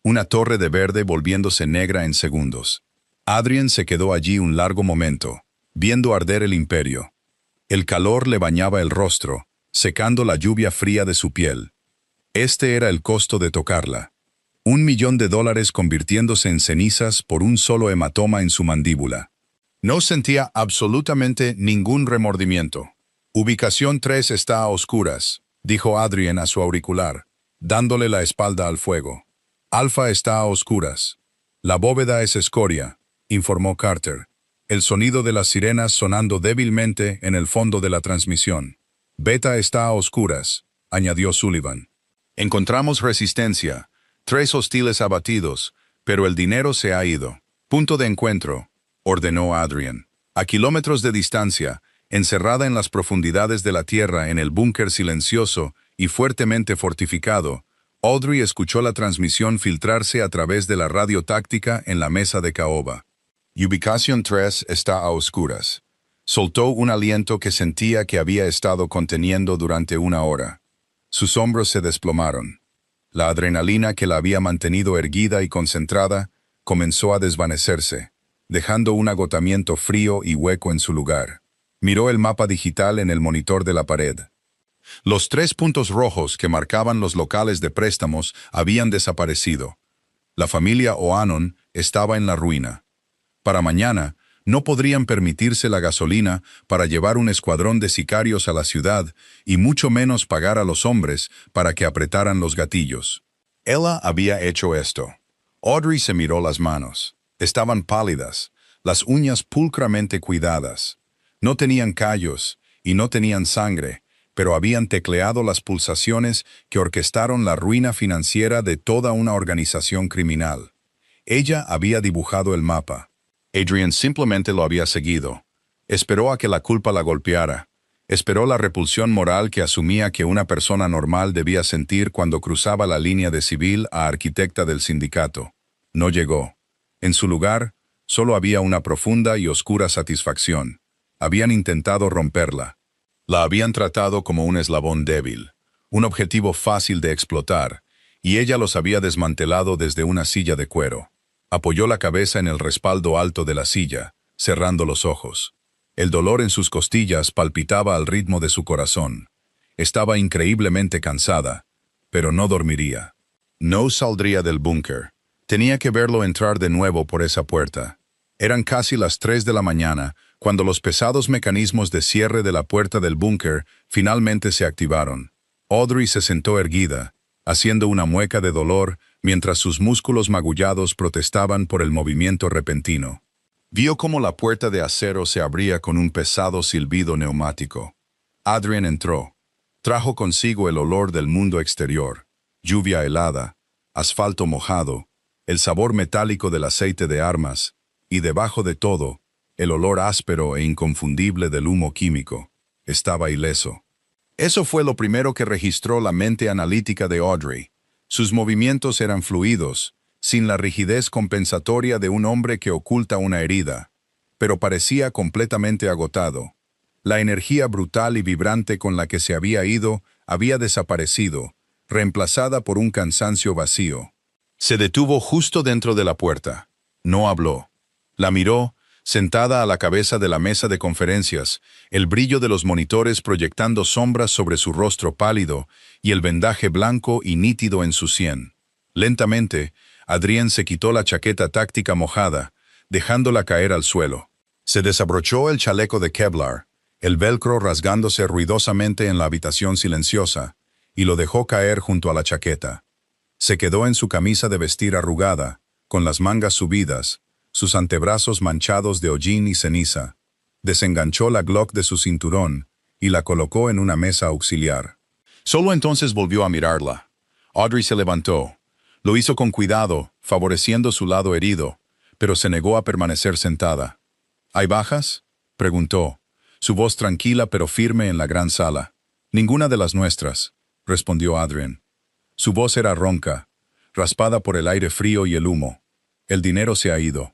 A: Una torre de verde volviéndose negra en segundos. Adrian se quedó allí un largo momento, viendo arder el imperio. El calor le bañaba el rostro, secando la lluvia fría de su piel. Este era el costo de tocarla. $1.000.000 convirtiéndose en cenizas por un solo hematoma en su mandíbula. No sentía absolutamente ningún remordimiento. «Ubicación 3 está a oscuras», dijo Adrian a su auricular, dándole la espalda al fuego. «Alfa está a oscuras. La bóveda es escoria», informó Carter, el sonido de las sirenas sonando débilmente en el fondo de la transmisión. «Beta está a oscuras», añadió Sullivan. «Encontramos resistencia, 3 hostiles abatidos, pero el dinero se ha ido. Punto de encuentro», ordenó Adrian. A kilómetros de distancia, encerrada en las profundidades de la tierra en el búnker silencioso y fuertemente fortificado, Audrey escuchó la transmisión filtrarse a través de la radio táctica en la mesa de caoba. «Ubicación 3 está a oscuras». Soltó un aliento que sentía que había estado conteniendo durante una hora. Sus hombros se desplomaron. La adrenalina que la había mantenido erguida y concentrada comenzó a desvanecerse, dejando un agotamiento frío y hueco en su lugar. Miró el mapa digital en el monitor de la pared. Los 3 puntos rojos que marcaban los locales de préstamos habían desaparecido. La familia Oanon estaba en la ruina. Para mañana, no podrían permitirse la gasolina para llevar un escuadrón de sicarios a la ciudad y mucho menos pagar a los hombres para que apretaran los gatillos. Ella había hecho esto. Audrey se miró las manos. Estaban pálidas, las uñas pulcramente cuidadas. No tenían callos y no tenían sangre, pero habían tecleado las pulsaciones que orquestaron la ruina financiera de toda una organización criminal. Ella había dibujado el mapa. Adrian simplemente lo había seguido. Esperó a que la culpa la golpeara. Esperó la repulsión moral que asumía que una persona normal debía sentir cuando cruzaba la línea de civil a arquitecta del sindicato. No llegó. En su lugar, solo había una profunda y oscura satisfacción. Habían intentado romperla. La habían tratado como un eslabón débil, un objetivo fácil de explotar, y ella los había desmantelado desde una silla de cuero. Apoyó la cabeza en el respaldo alto de la silla, cerrando los ojos. El dolor en sus costillas palpitaba al ritmo de su corazón. Estaba increíblemente cansada, pero no dormiría. No saldría del búnker. Tenía que verlo entrar de nuevo por esa puerta. Eran casi las 3 de la mañana, cuando los pesados mecanismos de cierre de la puerta del búnker finalmente se activaron. Audrey se sentó erguida, haciendo una mueca de dolor mientras sus músculos magullados protestaban por el movimiento repentino. Vio cómo la puerta de acero se abría con un pesado silbido neumático. Adrian entró. Trajo consigo el olor del mundo exterior, lluvia helada, asfalto mojado, el sabor metálico del aceite de armas, y debajo de todo, el olor áspero e inconfundible del humo químico. Estaba ileso. Eso fue lo primero que registró la mente analítica de Audrey. Sus movimientos eran fluidos, sin la rigidez compensatoria de un hombre que oculta una herida, pero parecía completamente agotado. La energía brutal y vibrante con la que se había ido había desaparecido, reemplazada por un cansancio vacío. Se detuvo justo dentro de la puerta. No habló. La miró, sentada a la cabeza de la mesa de conferencias, el brillo de los monitores proyectando sombras sobre su rostro pálido y el vendaje blanco y nítido en su sien. Lentamente, Adrienne se quitó la chaqueta táctica mojada, dejándola caer al suelo. Se desabrochó el chaleco de Kevlar, el velcro rasgándose ruidosamente en la habitación silenciosa, y lo dejó caer junto a la chaqueta. Se quedó en su camisa de vestir arrugada, con las mangas subidas, sus antebrazos manchados de hollín y ceniza. Desenganchó la Glock de su cinturón y la colocó en una mesa auxiliar. Solo entonces volvió a mirarla. Audrey se levantó. Lo hizo con cuidado, favoreciendo su lado herido, pero se negó a permanecer sentada. ¿Hay bajas?, preguntó, su voz tranquila pero firme en la gran sala. Ninguna de las nuestras, respondió Adrienne. Su voz era ronca, raspada por el aire frío y el humo. El dinero se ha ido.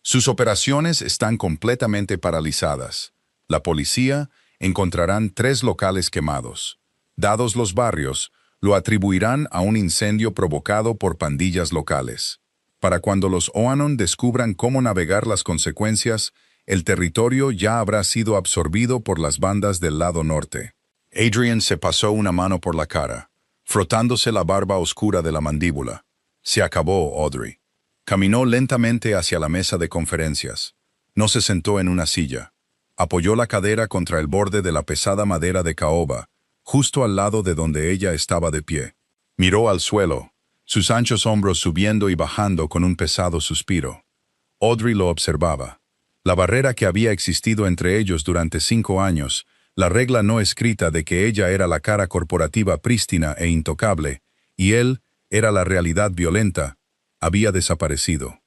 A: Sus operaciones están completamente paralizadas. La policía encontrarán 3 locales quemados. Dados los barrios, lo atribuirán a un incendio provocado por pandillas locales. Para cuando los Oanon descubran cómo navegar las consecuencias, el territorio ya habrá sido absorbido por las bandas del lado norte. Adrienne se pasó una mano por la cara, frotándose la barba oscura de la mandíbula. Se acabó, Audrey. Caminó lentamente hacia la mesa de conferencias. No se sentó en una silla. Apoyó la cadera contra el borde de la pesada madera de caoba, justo al lado de donde ella estaba de pie. Miró al suelo, sus anchos hombros subiendo y bajando con un pesado suspiro. Audrey lo observaba. La barrera que había existido entre ellos durante 5 años, la regla no escrita de que ella era la cara corporativa prístina e intocable, y él era la realidad violenta, había desaparecido.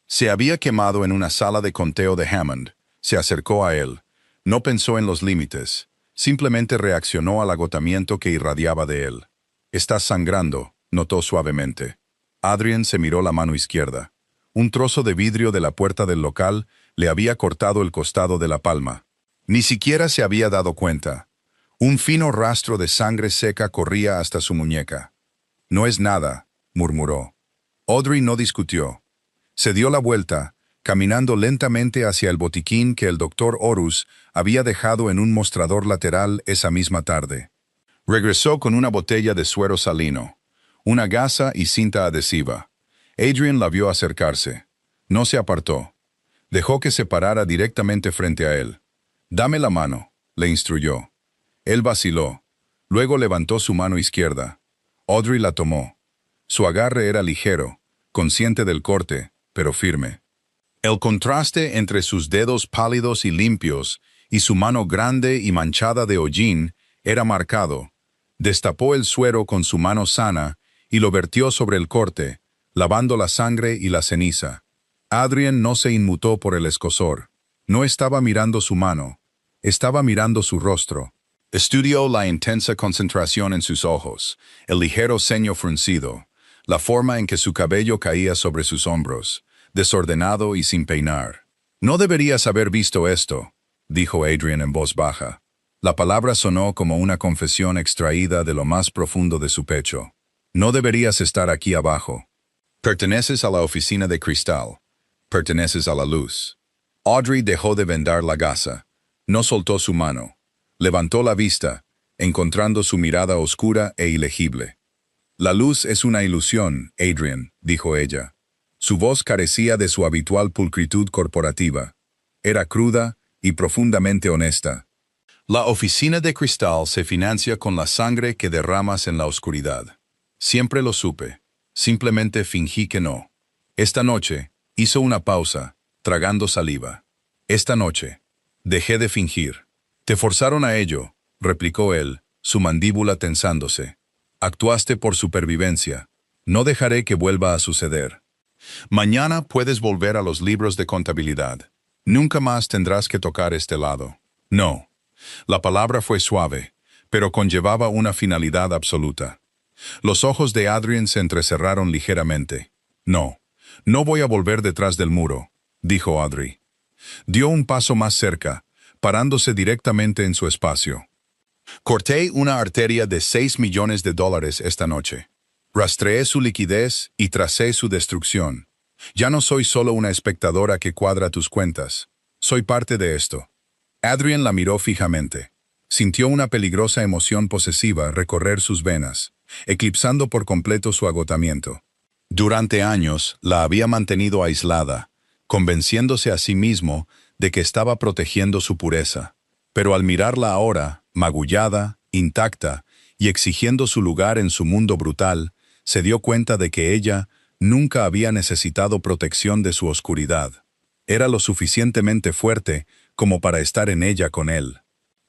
A: Se había quemado en una sala de conteo de Hammond. Se acercó a él. No pensó en los límites. Simplemente reaccionó al agotamiento que irradiaba de él. «Estás sangrando», notó suavemente. Adrienne se miró la mano izquierda. Un trozo de vidrio de la puerta del local le había cortado el costado de la palma. Ni siquiera se había dado cuenta. Un fino rastro de sangre seca corría hasta su muñeca. «No es nada», murmuró. Audrey no discutió. Se dio la vuelta, caminando lentamente hacia el botiquín que el doctor Horus había dejado en un mostrador lateral esa misma tarde. Regresó con una botella de suero salino, una gasa y cinta adhesiva. Adrienne la vio acercarse. No se apartó. Dejó que se parara directamente frente a él. «Dame la mano», le instruyó. Él vaciló. Luego levantó su mano izquierda. Audrey la tomó. Su agarre era ligero, consciente del corte, pero firme. El contraste entre sus dedos pálidos y limpios y su mano grande y manchada de hollín era marcado. Destapó el suero con su mano sana y lo vertió sobre el corte, lavando la sangre y la ceniza. Adrienne no se inmutó por el escozor. No estaba mirando su mano, estaba mirando su rostro. Estudió la intensa concentración en sus ojos, el ligero ceño fruncido, la forma en que su cabello caía sobre sus hombros, desordenado y sin peinar. «No deberías haber visto esto», dijo Adrienne en voz baja. La palabra sonó como una confesión extraída de lo más profundo de su pecho. «No deberías estar aquí abajo. Perteneces a la oficina de cristal. Perteneces a la luz». Audrey dejó de vendar la gasa. No soltó su mano. Levantó la vista, encontrando su mirada oscura e ilegible. «La luz es una ilusión, Adrienne», dijo ella. Su voz carecía de su habitual pulcritud corporativa. Era cruda y profundamente honesta. «La oficina de cristal se financia con la sangre que derramas en la oscuridad. Siempre lo supe. Simplemente fingí que no. Esta noche», hizo una pausa, tragando saliva. «Esta noche dejé de fingir». «Te forzaron a ello», replicó él, su mandíbula tensándose. «Actuaste por supervivencia. No dejaré que vuelva a suceder. Mañana puedes volver a los libros de contabilidad. Nunca más tendrás que tocar este lado». «No». La palabra fue suave, pero conllevaba una finalidad absoluta. Los ojos de Adrian se entrecerraron ligeramente. No voy a volver detrás del muro, dijo Audrey. Dio un paso más cerca, parándose directamente en su espacio. Corté una arteria de $6 millones esta noche. Rastreé su liquidez y tracé su destrucción. Ya no soy solo una espectadora que cuadra tus cuentas. Soy parte de esto. Adrian la miró fijamente. Sintió una peligrosa emoción posesiva recorrer sus venas, eclipsando por completo su agotamiento. Durante años la había mantenido aislada, convenciéndose a sí mismo de que estaba protegiendo su pureza. Pero al mirarla ahora, magullada, intacta y exigiendo su lugar en su mundo brutal, se dio cuenta de que ella nunca había necesitado protección de su oscuridad. Era lo suficientemente fuerte como para estar en ella con él.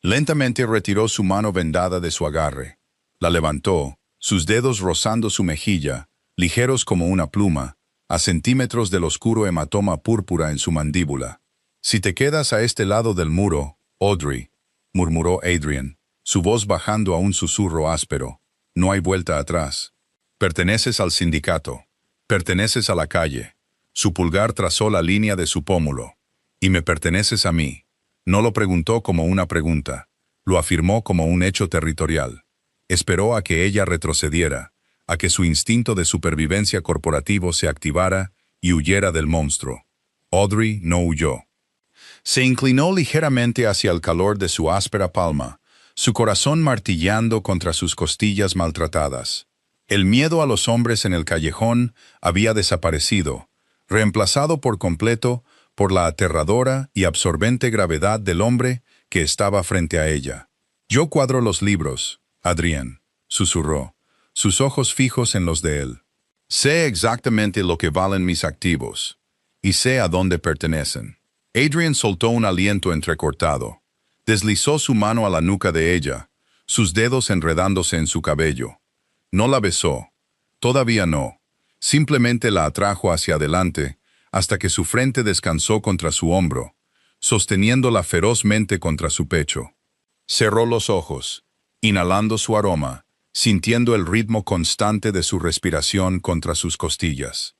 A: Lentamente retiró su mano vendada de su agarre. La levantó, sus dedos rozando su mejilla, ligeros como una pluma, a centímetros del oscuro hematoma púrpura en su mandíbula. «Si te quedas a este lado del muro, Audrey», murmuró Adrian, su voz bajando a un susurro áspero, «no hay vuelta atrás. Perteneces al sindicato. Perteneces a la calle». Su pulgar trazó la línea de su pómulo. «Y me perteneces a mí». No lo preguntó como una pregunta, lo afirmó como un hecho territorial. Esperó a que ella retrocediera, a que su instinto de supervivencia corporativo se activara y huyera del monstruo. Audrey no huyó. Se inclinó ligeramente hacia el calor de su áspera palma, su corazón martillando contra sus costillas maltratadas. El miedo a los hombres en el callejón había desaparecido, reemplazado por completo por la aterradora y absorbente gravedad del hombre que estaba frente a ella. «Yo cuadro los libros, Adrian», susurró, sus ojos fijos en los de él. «Sé exactamente lo que valen mis activos, y sé a dónde pertenecen». Adrian soltó un aliento entrecortado. Deslizó su mano a la nuca de ella, sus dedos enredándose en su cabello. No la besó. Todavía no. Simplemente la atrajo hacia adelante, hasta que su frente descansó contra su hombro, sosteniéndola ferozmente contra su pecho. Cerró los ojos, inhalando su aroma, sintiendo el ritmo constante de su respiración contra sus costillas.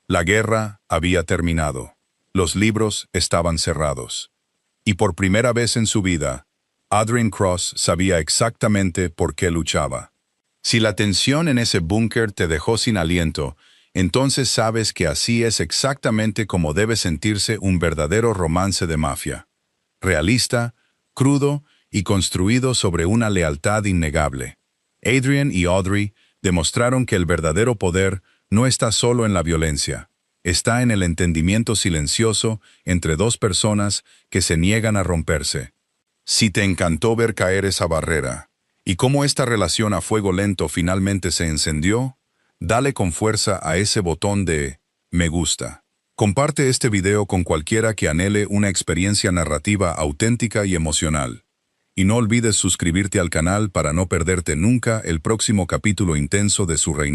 A: La guerra había terminado. Los libros estaban cerrados. Y por primera vez en su vida, Adrian Cross sabía exactamente por qué luchaba. Si la tensión en ese búnker te dejó sin aliento, entonces sabes que así es exactamente como debe sentirse un verdadero romance de mafia. Realista, crudo y construido sobre una lealtad innegable. Adrian y Audrey demostraron que el verdadero poder no está solo en la violencia. Está en el entendimiento silencioso entre dos personas que se niegan a romperse. Si te encantó ver caer esa barrera, y cómo esta relación a fuego lento finalmente se encendió, dale con fuerza a ese botón de me gusta. Comparte este video con cualquiera que anhele una experiencia narrativa auténtica y emocional. Y no olvides suscribirte al canal para no perderte nunca el próximo capítulo intenso de su reinado.